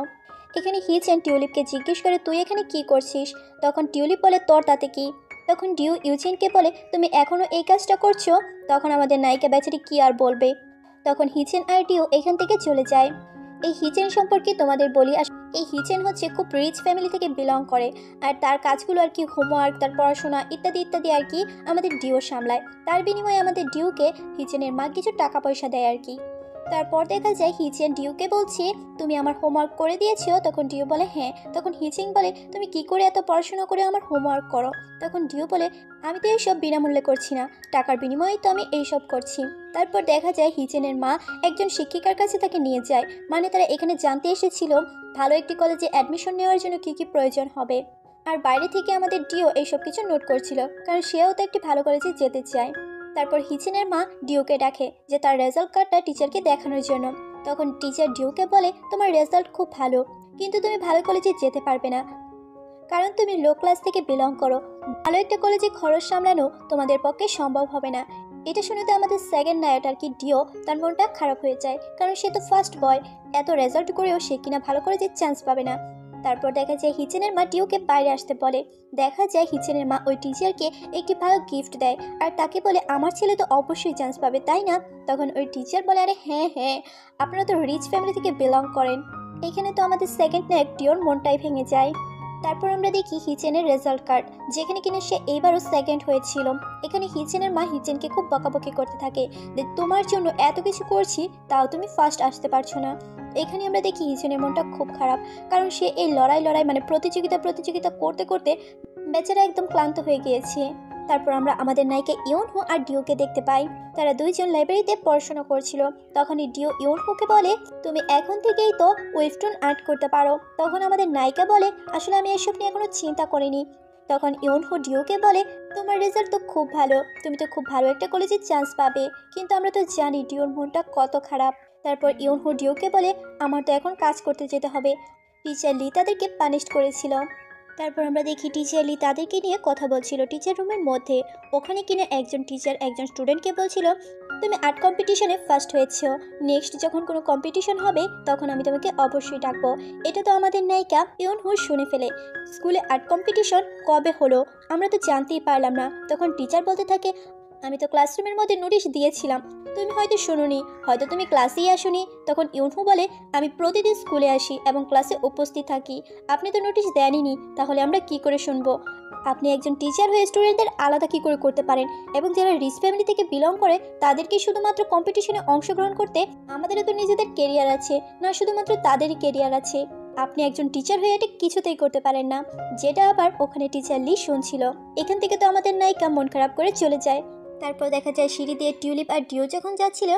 এখানে হিচেন টিউলিপকে জিজ্ঞেস করে তুই এখানে কি করছিস। তখন টিউলিপ বলে তোর তাতে কি। তখন ডিউ ইউচেনকে বলে তুমি এখনও এই কাজটা করছো। তখন আমাদের নায়িকা বেচারি কি আর বলবে। তখন হিচেন আর ডিউ এখান থেকে চলে যায়। এই হিচেন সম্পর্কে তোমাদের বলি, এই হিচেন হচ্ছে খুব রিচ ফ্যামিলি থেকে বিলং করে, আর তার কাজগুলো আর কি হোমওয়ার্ক, তার পড়াশোনা ইত্যাদি ইত্যাদি আর কি আমাদের ডিউ সামলায়। তার বিনিময়ে আমাদের ডিউকে হিচেনের মা কিছু টাকা পয়সা দেয় আর কি। তারপর দেখা যায় হিচেন ডিউকে বলছে তুমি আমার হোমওয়ার্ক করে দিয়েছো। তখন ডিউ বলে হ্যাঁ। তখন হিচেন বলে তুমি কি করে এত পড়াশোনা করে আমার হোমওয়ার্ক করো। তখন ডিউ বলে আমি তো এইসব বিনামূল্যে করছি না, টাকার বিনিময়েই তো আমি এইসব করছি। তারপর দেখা যায় হিচেনের মা একজন শিক্ষিকার কাছে তাকে নিয়ে যায়, মানে তারা এখানে জানতে এসেছিল ভালো একটি কলেজে অ্যাডমিশন নেওয়ার জন্য কী কী প্রয়োজন হবে। আর বাইরে থেকে আমাদের ডিও এইসব কিছু নোট করছিল, কারণ সেও তো একটি ভালো কলেজে যেতে চায়। তারপর হিচেনের মা ডিউকে ডাকে যে তার রেজাল্ট কার্ডটা টিচারকে দেখানোর জন্য। তখন টিচার ডিউকে বলে তোমার রেজাল্ট খুব ভালো, কিন্তু তুমি ভালো কলেজে যেতে পারবে না, কারণ তুমি লো ক্লাস থেকে বিলং করো। ভালো একটা কলেজে খরচ সামলানো তোমাদের পক্ষে সম্ভব হবে না। এটা শুনে তো আমাদের সেকেন্ড নায়ক আর কি ডিও, তার মনটা খারাপ হয়ে যায়, কারণ সে তো ফার্স্ট বয়, এত রেজাল্ট করেও সে কিনা ভালো কলেজের চান্স পাবে না। তারপর দেখা যায় হিচেনের মা ডিউকে বাইরে আসতে বলে। দেখা যায় হিচেনের মা ওই টিচারকে একটি ভালো গিফট দেয়, আর তাকে বলে আমার ছেলে তো অবশ্যই চান্স পাবে তাই না। তখন ওই টিচার বলে আরে হ্যাঁ হ্যাঁ, আপনারা তো রিচ ফ্যামিলি থেকে বিলং করেন। এখানে তো আমাদের সেকেন্ড নায়ক ডিওর মনটাই ভেঙে যায়। তারপর আমরা দেখি হিচেনের রেজাল্ট কার্ড, যেখানে কিনা সে এইবারও সেকেন্ড হয়েছিল। এখানে হিচেনের মা হিচেনকে খুব বকাবকি করতে থাকে যে তোমার জন্য এত কিছু করছি তাও তুমি ফার্স্ট আসতে পারছো না। এখানে আমরা দেখি হিজনের মনটা খুব খারাপ, কারণ সে এই লড়াই মানে প্রতিযোগিতা করতে করতে বেচারা একদম ক্লান্ত হয়ে গিয়েছে। তারপর আমরা আমাদের নায়িকা ইউনহো আর ডিওকে দেখতে পাই। তারা দুইজন লাইব্রেরিতে পড়াশোনা করছিল। তখনই ডিও ইউনহোকে বলে, তুমি এখন থেকেই তো ওয়েস্টার্ন আর্ট করতে পারো। তখন আমাদের নায়িকা বলে, আসলে আমি এসব নিয়ে এখনো চিন্তা করিনি। তখন ইউনহো ডিওকে বলে, তোমার রেজাল্ট তো খুব ভালো, তুমি তো খুব ভালো একটা কলেজে চান্স পাবে, কিন্তু আমরা তো জানি ডিওর মনটা কত খারাপ। তারপর ইউনহো ডিওকে বলে, আমার তো এখন কাজ করতে যেতে হবে, টিচার লি তাদেরকে পানিশ করেছিল। তারপর আমরা দেখি টিচার লি তাদেরকে নিয়ে কথা বলছিল টিচার রুমের মধ্যে। ওখানে কিনা একজন টিচার একজন স্টুডেন্টকে বলছিল, তুমি আর্ট কম্পিটিশনে ফার্স্ট হয়েছো, নেক্সট যখন কোনো কম্পিটিশন হবে তখন আমি তোমাকে অবশ্যই ডাকবো। এটা তো আমাদের নায়িকা ইউনহো শুনে ফেলে, স্কুলে আর্ট কম্পিটিশন কবে হলো আমরা তো জানতেই পারলাম না। তখন টিচার বলতে থাকে, আমি তো ক্লাসরুমের মধ্যে নোটিশ দিয়েছিলাম, তুমি হয়তো শুনোনি, হয়তো তুমি ক্লাসেই আসোনি। তখন ইউনহো বলে, আমি প্রতিদিন স্কুলে আসি এবং ক্লাসে উপস্থিত থাকি, আপনি তো নোটিশ দেনইনি, তাহলে আমরা কি করে শুনবো? আপনি একজন টিচার হয়ে স্টুডেন্টদের আলাদা কি করে করতে পারেন? এবং যারা রিচ ফ্যামিলি থেকে বিলং করে তাদেরকে শুধুমাত্র কম্পিটিশনে অংশগ্রহণ করতে? আমাদেরও তো নিজেদের কেরিয়ার আছে না, শুধুমাত্র তাদেরই কেরিয়ার আছে। আপনি একজন টিচার হয়ে এটা কিছুতেই করতে পারেন না। যেটা আবার ওখানে টিচার লি শুনছিল। এখান থেকে তো আমাদের নায়িকা মন খারাপ করে চলে যায়। তারপর দেখা যায় সিঁড়ি দিয়ে টিউলিপ আর ডিও যখন যাচ্ছিল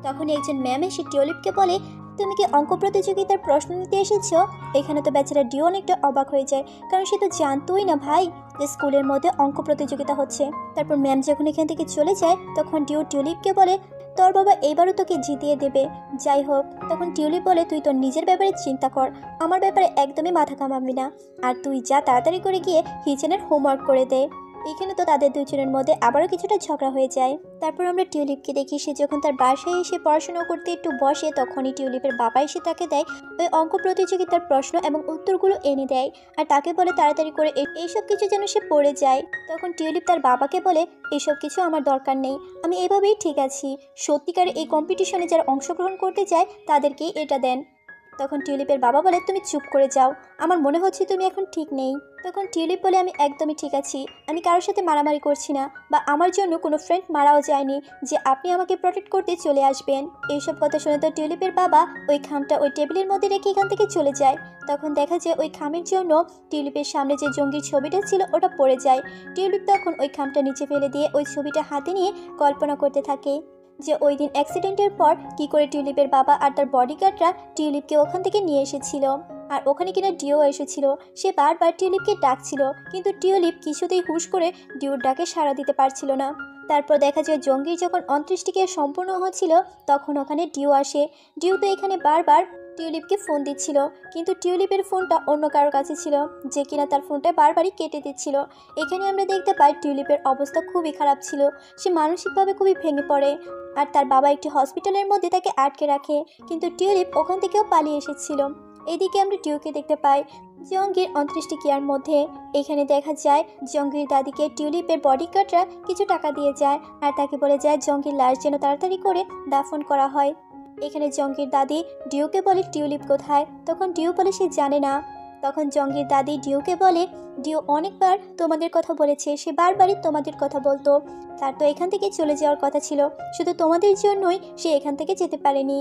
তখন একজন ম্যাম এসে টিউলিপকে বলে, তুমি কি অঙ্ক প্রতিযোগিতার প্রশ্ন নিতে এসেছো? এখানে তো বেচারা ডিও অনেকটা অবাক হয়ে যায়, কারণ সে তো জানতোই না ভাই যে স্কুলের মধ্যে অঙ্ক প্রতিযোগিতা হচ্ছে। তারপর ম্যাম যখন এখান থেকে চলে যায় তখন ডিও টিউলিপকে বলে, তোর বাবা এইবারও তোকে জিতিয়ে দেবে। যাই হোক, তখন টিউলিপ বলে, তুই তোর নিজের ব্যাপারে চিন্তা কর, আমার ব্যাপারে একদমই মাথা কামাবি না, আর তুই যা তাড়াতাড়ি করে গিয়ে হিজেনের হোমওয়ার্ক করে দে। এখানে তো তাদের দুজনের মধ্যে আবারও কিছুটা ঝগড়া হয়ে যায়। তারপর আমরা টিউলিপকে দেখি, সে যখন তার বাসায় এসে পড়াশোনা করতে একটু বসে তখনই টিউলিপের বাবা এসে তাকে দেয় ওই অঙ্ক প্রতিযোগিতার প্রশ্ন এবং উত্তরগুলো এনে দেয়, আর তাকে বলে তাড়াতাড়ি করে এইসব কিছু যেন সে পড়ে যায়। তখন টিউলিপ তার বাবাকে বলে, এইসব কিছু আমার দরকার নেই, আমি এভাবেই ঠিক আছি, সত্যিকারে এই কম্পিটিশনে যারা অংশগ্রহণ করতে চায় তাদেরকেই এটা দেন। তখন টিউলিপের বাবা বলে, তুমি চুপ করে যাও, আমার মনে হচ্ছে তুমি এখন ঠিক নেই। তখন টিউলিপ বলে, আমি একদমই ঠিক আছি, আমি কারোর সাথে মারামারি করছি না, বা আমার জন্য কোনো ফ্রেন্ড মারাও যায়নি যে আপনি আমাকে প্রোটেক্ট করতে চলে আসবেন। এইসব কথা শুনে তো টিউলিপের বাবা ওই খামটা ওই টেবিলের মধ্যে রেখে এখান থেকে চলে যায়। তখন দেখা যায় ওই খামের জন্য টিউলিপের সামনে যে জঙ্গির ছবিটা ছিল ওটা পড়ে যায়। টিউলিপ তখন ওই খামটা নিচে ফেলে দিয়ে ওই ছবিটা হাতে নিয়ে কল্পনা করতে থাকে যে ওই দিন অ্যাক্সিডেন্টের পর কি করে টিউলিপের বাবা আর তার বডিগার্ডরা টিউলিপকে ওখান থেকে নিয়ে এসেছিল, আর ওখানে কিনা ডিও এসেছিল। সে বারবার টিউলিপকে ডাকছিল, কিন্তু টিউলিপ কিছুতেই হুশ করে ডিওর ডাকে সাড়া দিতে পারছিল না। তারপর দেখা যায় জঙ্গির যখন 29টি ক্রিয়া সম্পূর্ণ হচ্ছিল তখন ওখানে ডিও আসে। ডিও তো এখানে বারবার টিউলিপকে ফোন দিচ্ছিল, কিন্তু টিউলিপের ফোনটা অন্য কারোর কাছে ছিল, যে কিনা তার ফোনটা বারবারই কেটে দিচ্ছিল। এখানে আমরা দেখতে পাই টিউলিপের অবস্থা খুবই খারাপ ছিল, সে মানসিকভাবে খুবই ভেঙে পড়ে, আর তার বাবা একটি হসপিটালের মধ্যে তাকে আটকে রাখে, কিন্তু টিউলিপ ওখান থেকেও পালিয়ে এসেছিল। এদিকে আমরা ডিওকে দেখতে পাই জঙ্গির 29টি ক্রিয়ার মধ্যে। এখানে দেখা যায় জঙ্গির দাদিকে টিউলিপের বডিগার্ডরা কিছু টাকা দিয়ে যায়, আর তাকে বলে যায় জঙ্গির লাশ যেন তাড়াতাড়ি করে দাফন করা হয়। এখানে জঙ্গির দাদি ডিওকে বলে, টিউলিপ কোথায়? তখন ডিও বলে সে জানে না। তখন জঙ্গির দাদি ডিওকে বলে, ডিও অনেকবার তোমাদের কথা বলেছে, সে বারবারই তোমাদের কথা বলতো, তার তো এখান থেকে চলে যাওয়ার কথা ছিল, শুধু তোমাদের জন্যই সে এখান থেকে যেতে পারেনি।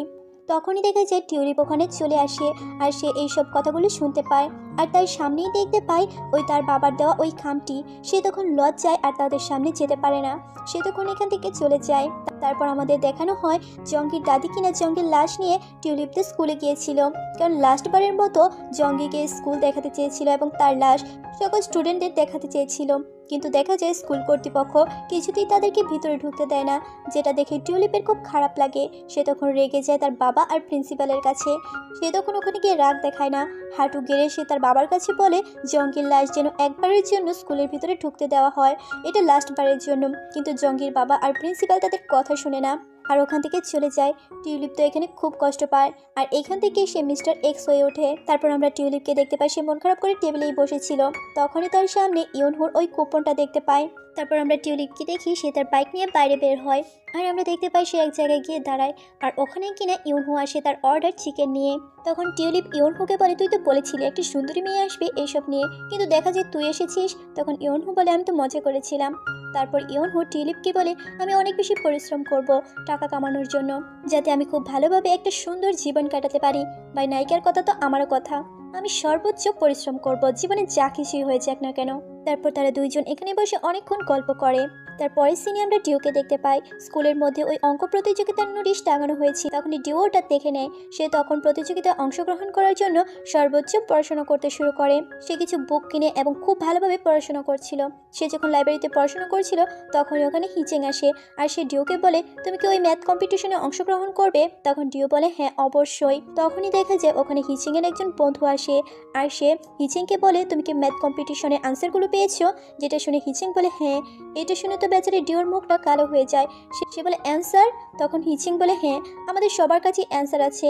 তখনই দেখা যায় টিউলিপ ওখানে চলে আসে, আর সে এইসব কথাগুলো শুনতে পায়, আর তার সামনেই দেখতে পায় ওই তার বাবার দেওয়া ওই খামটি। সে তখন লজ্জায় আর তাদের সামনে যেতে পারে না, সে তখন এখান থেকে চলে যায়। তারপর আমাদের দেখানো হয় জঙ্গির দাদি কিনা জঙ্গির লাশ নিয়ে টিউলিপদের স্কুলে গিয়েছিল, কারণ লাস্টবারের মতো জঙ্গিকে স্কুল দেখাতে চেয়েছিল এবং তার লাশ সকল স্টুডেন্টদের দেখাতে চেয়েছিল, কিন্তু দেখা যায় স্কুল কর্তৃপক্ষ কিছুতেই তাদেরকে ভিতরে ঢুকতে দেয় না, যেটা দেখে টিউলিপের খুব খারাপ লাগে। সে তখন রেগে যায় তার বাবা আর প্রিন্সিপালের কাছে। সে তখন ওখানে গিয়ে রাগ দেখায় না, হাঁটু গেড়ে সে তার বাবার কাছে বলে জঙ্গির লাশ যেন একবারের জন্য স্কুলের ভিতরে ঢুকতে দেওয়া হয়, এটা লাস্টবারের জন্য। কিন্তু জঙ্গির বাবা আর প্রিন্সিপাল তাদের কথা শুনে না, আর ওখান থেকে চলে যায়। টিউলিপ তো এখানে খুব কষ্ট পায়, আর এখান থেকে সে মিস্টার এক্স হয়ে ওঠে। তারপর আমরা টিউলিপকে দেখতে পাই সে মন খারাপ করে টেবিলেই বসেছিল। তখনই তার সামনে ইউনহোর ওই কুপনটা দেখতে পায়। তারপর আমরা টিউলিপকে দেখি সে তার বাইক নিয়ে বাইরে বের হয়, আর আমরা দেখতে পাই সে এক জায়গায় গিয়ে দাঁড়ায়, আর ওখানে কিনা ইউনহু আসে তার অর্ডার চিকেন নিয়ে। তখন টিউলিপ ইউনহুকে বলে, তুই তো বলেছিলি একটি সুন্দরী মেয়ে আসবে এইসব নিয়ে, কিন্তু দেখা যায় তুই এসেছিস। তখন ইউনহু বলে, আমি তো মজা করেছিলাম। তারপর ইউনহু টিউলিপকে বলে, আমি অনেক বেশি পরিশ্রম করব টাকা কামানোর জন্য, যাতে আমি খুব ভালোভাবে একটা সুন্দর জীবন কাটাতে পারি। ভাই নায়িকার কথা তো আমারও কথা, আমি সর্বোচ্চ পরিশ্রম করব, জীবনে যা কিছুই হয়ে যাক না কেন। তারপর তারা দুইজন এখানে বসে অনেকক্ষণ গল্প করে। তারপরের সিনে আমরা ডিওকে দেখতে পাই, স্কুলের মধ্যে ওই অঙ্ক প্রতিযোগিতার নোটিশ টাঙানো হয়েছে। তখনই ডিও ওটা দেখে নেয়। সে তখন প্রতিযোগিতায় অংশগ্রহণ করার জন্য সর্বোচ্চ পড়াশোনা করতে শুরু করে। সে কিছু বুক কিনে এবং খুব ভালোভাবে পড়াশোনা করছিল। সে যখন লাইব্রেরিতে পড়াশোনা করছিল তখন ওখানে হিচেং আসে, আর সে ডিওকে বলে, তুমি কি ওই ম্যাথ কম্পিটিশনে অংশগ্রহণ করবে? তখন ডিও বলে, হ্যাঁ অবশ্যই। তখনই দেখা যায় ওখানে হিচেংয়ের একজন বন্ধু আসে, আর সে হিচেংকে বলে, তুমি কি ম্যাথ কম্পিটিশনে আনসারগুলো পেয়েছো? যেটা শুনে হিচেং বলে, হ্যাঁ। এটা শুনে তো বেচারি ডিওর মুখটা কালো হয়ে যায়। সে বলে, অ্যান্সার? তখন হিচেং বলে, হ্যাঁ, আমাদের সবার কাছে অ্যান্সার আছে,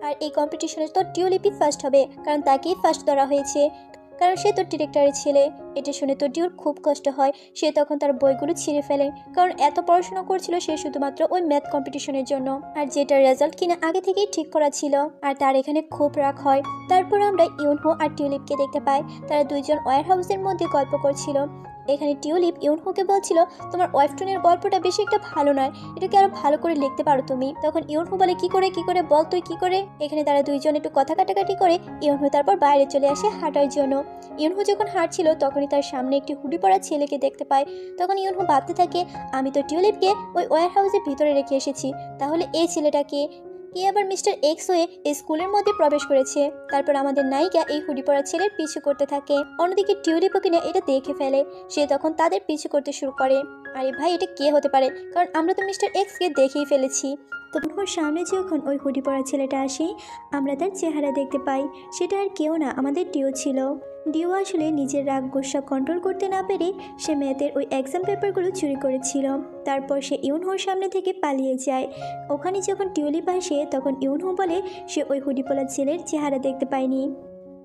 আর এই কম্পিটিশনে তো টিউলিপই ফার্স্ট হবে, কারণ তাকেই ফার্স্ট ধরা হয়েছে, কারণ সে তো ডিরেক্টরের ছেলে। এটা শুনে তো ডিওর খুব কষ্ট হয়। সে তখন তার বইগুলো ছিঁড়ে ফেলে, কারণ এত পড়াশোনা করছিল সে শুধুমাত্র ওই ম্যাথ কম্পিটিশনের জন্য, আর যেটার রেজাল্ট কিনা আগে থেকেই ঠিক করা ছিল, আর তার এখানে খুব রাগ হয়। তারপর আমরা ইউনহো আর টিউলিপকে দেখতে পাই, তারা দুইজন ওয়্যার হাউসের মধ্যে গল্প করছিল। এখানে টিউলিপ ইউনহুকে বলছিল, তোমার ওয়াইফটনের গল্পটা বেশি একটা ভালো নয়, এটাকে আরো ভালো করে লিখতে পারো তুমি। তখন ইউনহু বলে, কি করে বল তুই কি করে। এখানে তারা দুইজন একটু কথা কাটাকাটি করে ইউনহু তারপর বাইরে চলে আসে হাঁটার জন্য। ইউনহু যখন হাঁটছিল তখনই তার সামনে একটি হুডি পরা ছেলেকে দেখতে পায়। তখন ইউনহু ভাবতে থাকে, আমি তো টিউলিপকে ওই ওয়্যার হাউসের ভিতরে রেখে এসেছি, তাহলে এই ছেলেটাকে কে আবার মিস্টার এক্স হয়ে এই স্কুলের মধ্যে প্রবেশ করেছে। তারপর আমাদের নায়িকা এই হুডি পরা ছেলের পিছু করতে থাকে। অন্যদিকে টিউলিপও কিনা এটা দেখে ফেলে। সে তখন তাদের পিছু করতে শুরু করে। আরে ভাই, এটা কে হতে পারে, কারণ আমরা তো মিস্টার এক্সকে দেখেই ফেলেছি। তখন ওর সামনে যখন ওই হুডি পরা ছেলেটা আসে, আমরা তার চেহারা দেখতে পাই। সেটা আর কেউ না, আমাদের ডিও ছিল। ডিও আসলে নিজের রাগ গোসা কন্ট্রোল করতে না পেরে সে ম্যাথের ওই এক্সাম পেপারগুলো চুরি করেছিল। তারপর সে ইউনহোর সামনে থেকে পালিয়ে যায়। ওখানে যখন টিউলিপ আসে তখন ইউনহো বলে সে ওই হুডি পরা ছেলের চেহারা দেখতে পায়নি।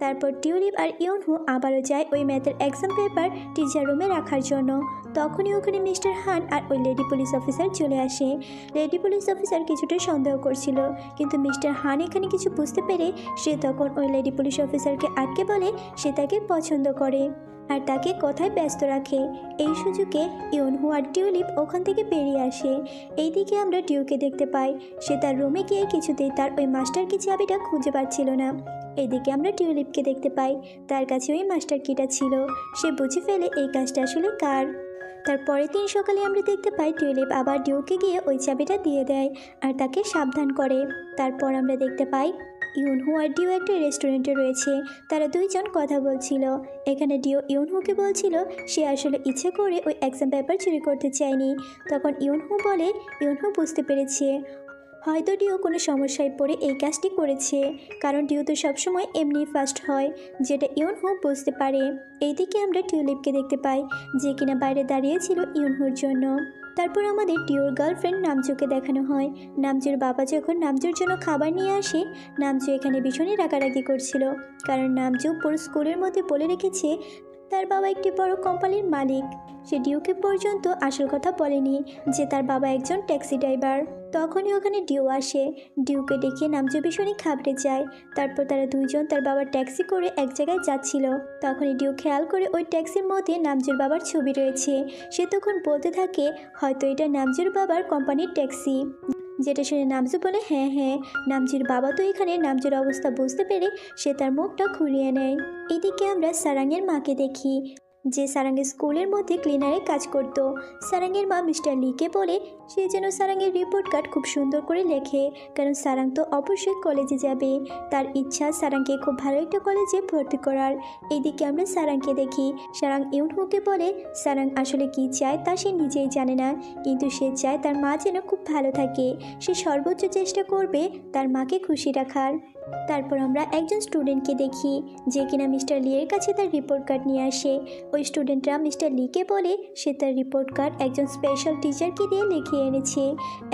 তারপর টিউলিপ আর ইউনহু আবারও যায় ওই ম্যাথের এক্সাম পেপার টিচার রুমে রাখার জন্য। তখনই ওখানে মিস্টার হান আর ওই লেডি পুলিশ অফিসার চলে আসে। লেডি পুলিশ অফিসার কিছুটা সন্দেহ করছিল, কিন্তু মিস্টার হান এখানে কিছু বুঝতে পেরে সে তখন ওই লেডি পুলিশ অফিসারকে আটকে বলে সে তাকে পছন্দ করে আর তাকে কথায় ব্যস্ত রাখে। এই সুযোগে ইউনহু আর টিউলিপ ওখান থেকে বেরিয়ে আসে। এইদিকে আমরা ডিউকে দেখতে পাই, সে তার রুমে গিয়ে কিছুতেই তার ওই মাস্টার কি চাবিটা খুঁজে পাচ্ছিল না। এইদিকে আমরা টিউলিপকে দেখতে পাই, তার কাছে ওই মাস্টার কিটা ছিল। সে বুঝে ফেলে এই কাজটা আসলে কার। তারপরের দিন সকালে আমরা দেখতে পাই টিউলিপ আবার ডিউকে গিয়ে ওই চাবিটা দিয়ে দেয় আর তাকে সাবধান করে। তারপর আমরা দেখতে পাই ইউনহু আর ডিও একটা রেস্টুরেন্টে রয়েছে। তারা দুইজন কথা বলছিল। এখানে ডিও ইউনহুকে বলছিল সে আসলে ইচ্ছে করে ওই এক্সাম পেপার চুরি করতে চায়নি। তখন ইউনহু বলে ইউনহু বুঝতে পেরেছে হয়তো ডিও কোনো সমস্যায় পড়ে এই কাজটি করেছে, কারণ ডিও তো সবসময় এমনি ফার্স্ট হয়, যেটা ইউনহু বুঝতে পারে। এইদিকে আমরা টিউলিপকে দেখতে পাই, যে কিনা বাইরে দাঁড়িয়েছিল ইউনহুর জন্য। তারপর আমাদের ডিওর গার্লফ্রেন্ড নামজুকে দেখানো হয়। নামজুর বাবা যখন নামজুর জন্য খাবার নিয়ে আসে, নামজু এখানে ভীষণই রাগারাগি করছিল, কারণ নামজু পুরো স্কুলের মধ্যে বলে রেখেছে তার বাবা একটি বড় কোম্পানির মালিক। সে ডিওকে পর্যন্ত আসল কথা বলেনি যে তার বাবা একজন ট্যাক্সি ড্রাইভার। তখনই ওখানে ডিও আসে। ডিওকে দেখে নামজু ভীষণই ঘাবড়ে যায়। তারপর তারা দুইজন তার বাবার ট্যাক্সি করে এক জায়গায় যাচ্ছিল। তখনই ডিও খেয়াল করে ওই ট্যাক্সির মধ্যে নামজুর বাবার ছবি রয়েছে। সে তখন বলতে থাকে হয়তো এটা নামজুর বাবার কোম্পানির ট্যাক্সি, যেটা শুনে নামজু বলে হ্যাঁ হ্যাঁ। নামজুর বাবা তো এখানে নামজুর অবস্থা বুঝতে পেরে সে তার মুখটা ঘুরিয়ে নেয়। এদিকে আমরা সারাংয়ের মাকে দেখি, যে সারাংয়ের স্কুলের মধ্যে ক্লিনারে কাজ করত। সারাংয়ের মা মিস্টার লিকে বলে সে যেন সারাংয়ের রিপোর্ট কার্ড খুব সুন্দর করে লেখে, কারণ সারাং তো অবশ্যই কলেজে যাবে। তার ইচ্ছা সারাংকে খুব ভালো একটা কলেজে ভর্তি করার। এইদিকে আমরা সারাংকে দেখি, সারাং ইউনহুকে বলে সারাং আসলে কি চায় তা সে নিজেই জানে না, কিন্তু সে চায় তার মা যেন খুব ভালো থাকে। সে সর্বোচ্চ চেষ্টা করবে তার মাকে খুশি রাখার। তারপর আমরা একজন স্টুডেন্টকে দেখি, যে কিনা মিস্টার লিয়ের কাছে তার রিপোর্ট কার্ড নিয়ে আসে। ওই স্টুডেন্টরা মিস্টার লিকে বলে সে তার রিপোর্ট কার্ড একজন স্পেশাল টিচারকে দিয়ে লিখিয়ে এনেছে।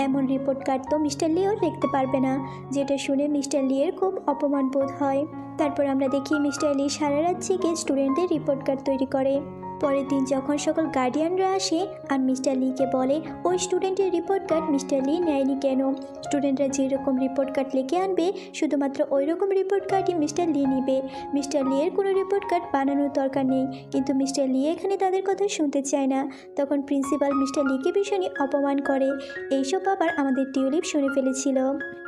এমন রিপোর্ট কার্ড তো মিস্টার লিও লিখতে পারবে না, যেটা শুনে মিস্টার লিয়ের খুব অপমান বোধ হয়। তারপর আমরা দেখি মিস্টার লি সারা রাত জেগে স্টুডেন্টদের রিপোর্ট কার্ড তৈরি করে। পরের দিন যখন সকল গার্ডিয়ানরা আসে আর মিস্টার লিকে বলে ওই স্টুডেন্টের রিপোর্ট কার্ড মিস্টার লি নেয়নি কেন, স্টুডেন্টরা যেরকম রিপোর্ট কার্ড লিখে আনবে শুধুমাত্র ওই রকম রিপোর্ট কার্ডই মিস্টার লি নিবে, মিস্টার লি এর কোনো রিপোর্ট কার্ড বানানোর দরকার নেই। কিন্তু মিস্টার লি এখানে তাদের কথা শুনতে চায় না। তখন প্রিন্সিপাল মিস্টার লিকে ভীষণই অপমান করে। এইসব আবার আমাদের টিউলিপ শুনে ফেলেছিল।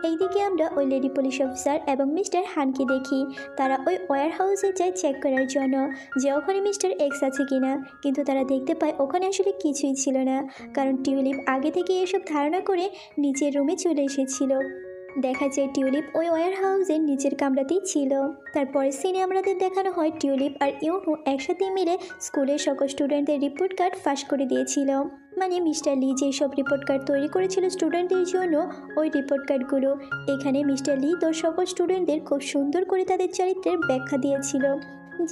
এইদিকে আমরা ওই লেডি পুলিশ অফিসার এবং মিস্টার হানকে দেখি। তারা ওই ওয়্যার হাউসে যায় চেক করার জন্য যে ওখানে মিস্টার এক্স আছে কিনা, কিন্তু তারা দেখতে পায় ওখানে আসলে কিছুই ছিল না, কারণ টিউলিপ আগে থেকে এসব ধারণা করে নিচের রুমে চলে এসেছিল। দেখা যায় টিউলিপ ওই ওয়্যার হাউসের নিচের কামরাতেই ছিল। তারপরের সিনে আমাদের দেখানো হয় টিউলিপ আর ইউনহু একসাথে মিলে স্কুলের সকল স্টুডেন্টদের রিপোর্ট কার্ড ফাঁস করে দিয়েছিল। মানে মিস্টার লি যেসব রিপোর্ট কার্ড তৈরি করেছিল স্টুডেন্টদের জন্য ওই রিপোর্ট কার্ডগুলো। এখানে মিস্টার লি তো সকল স্টুডেন্টদের খুব সুন্দর করে তাদের চরিত্রের ব্যাখ্যা দিয়েছিল।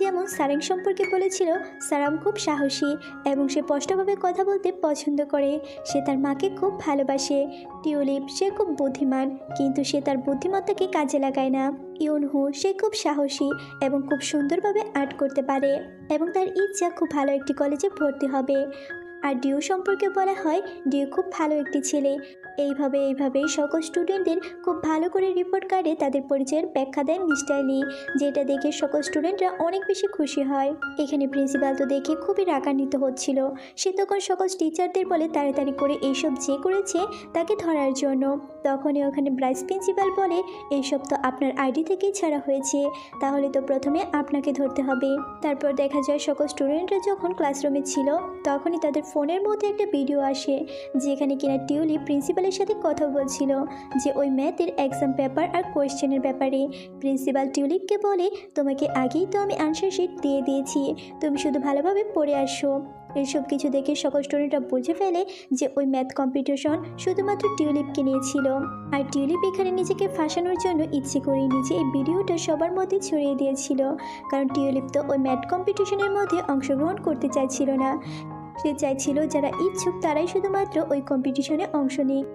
যেমন সারাং সম্পর্কে বলেছিল সারাং খুব সাহসী এবং সে স্পষ্টভাবে কথা বলতে পছন্দ করে, সে তার মাকে খুব ভালোবাসে। টিউলিপ সে খুব বুদ্ধিমান কিন্তু সে তার বুদ্ধিমত্তাকে কাজে লাগায় না। ইউনহু সে খুব সাহসী এবং খুব সুন্দরভাবে আর্ট করতে পারে এবং তার ইচ্ছা খুব ভালো একটি কলেজে ভর্তি হবে। আর ডিউ সম্পর্কে বলা হয় ডিউ খুব ভালো একটি ছেলে। এইভাবেই সকল স্টুডেন্টদের খুব ভালো করে রিপোর্ট কার্ডে তাদের পরিচয়ের ব্যাখ্যা দেন মিস্টার লি, যেটা দেখে সকল স্টুডেন্টরা অনেক বেশি খুশি হয়। এখানে প্রিন্সিপাল তো দেখে খুবই রাগান্বিত হচ্ছিল। সে তখন সকল টিচারদের বলে তাড়াতাড়ি করে এইসব যে করেছে তাকে ধরার জন্য। তখনই ওখানে ভাইস প্রিন্সিপাল বলে এইসব তো আপনার আইডি থেকেই ছাড়া হয়েছে, তাহলে তো প্রথমে আপনাকে ধরতে হবে। তারপর দেখা যায় সকল স্টুডেন্টরা যখন ক্লাসরুমে ছিল তখনই তাদের ফোনের মধ্যে একটা ভিডিও আসে যেখানে কিনা টিউলিপ প্রিন্সিপালের সাথে কথা বলছিল যে ওই ম্যাথের এক্সাম পেপার আর কোয়েশ্চেনের ব্যাপারে। প্রিন্সিপাল টিউলিপকে বলে তোমাকে আগেই তো আমি আনসার শিট দিয়ে দিয়েছি, তুমি শুধু ভালোভাবে পড়ে আসো। এইসব কিছু দেখে সকল স্টুডেন্টরা বুঝে ফেলে যে ওই ম্যাথ কম্পিটিশন শুধুমাত্র টিউলিপকে নিয়েছিল। আর টিউলিপ এখানে নিজেকে ফাঁসানোর জন্য ইচ্ছে করে নিজে এই ভিডিওটা সবার মধ্যে ছড়িয়ে দিয়েছিল, কারণ টিউলিপ তো ওই ম্যাথ কম্পিটিশনের মধ্যে অংশগ্রহণ করতে চাইছিল না। সে চাইছিল যারা ইচ্ছুক তারাই শুধুমাত্র ওই কম্পিটিশনে অংশ নিক।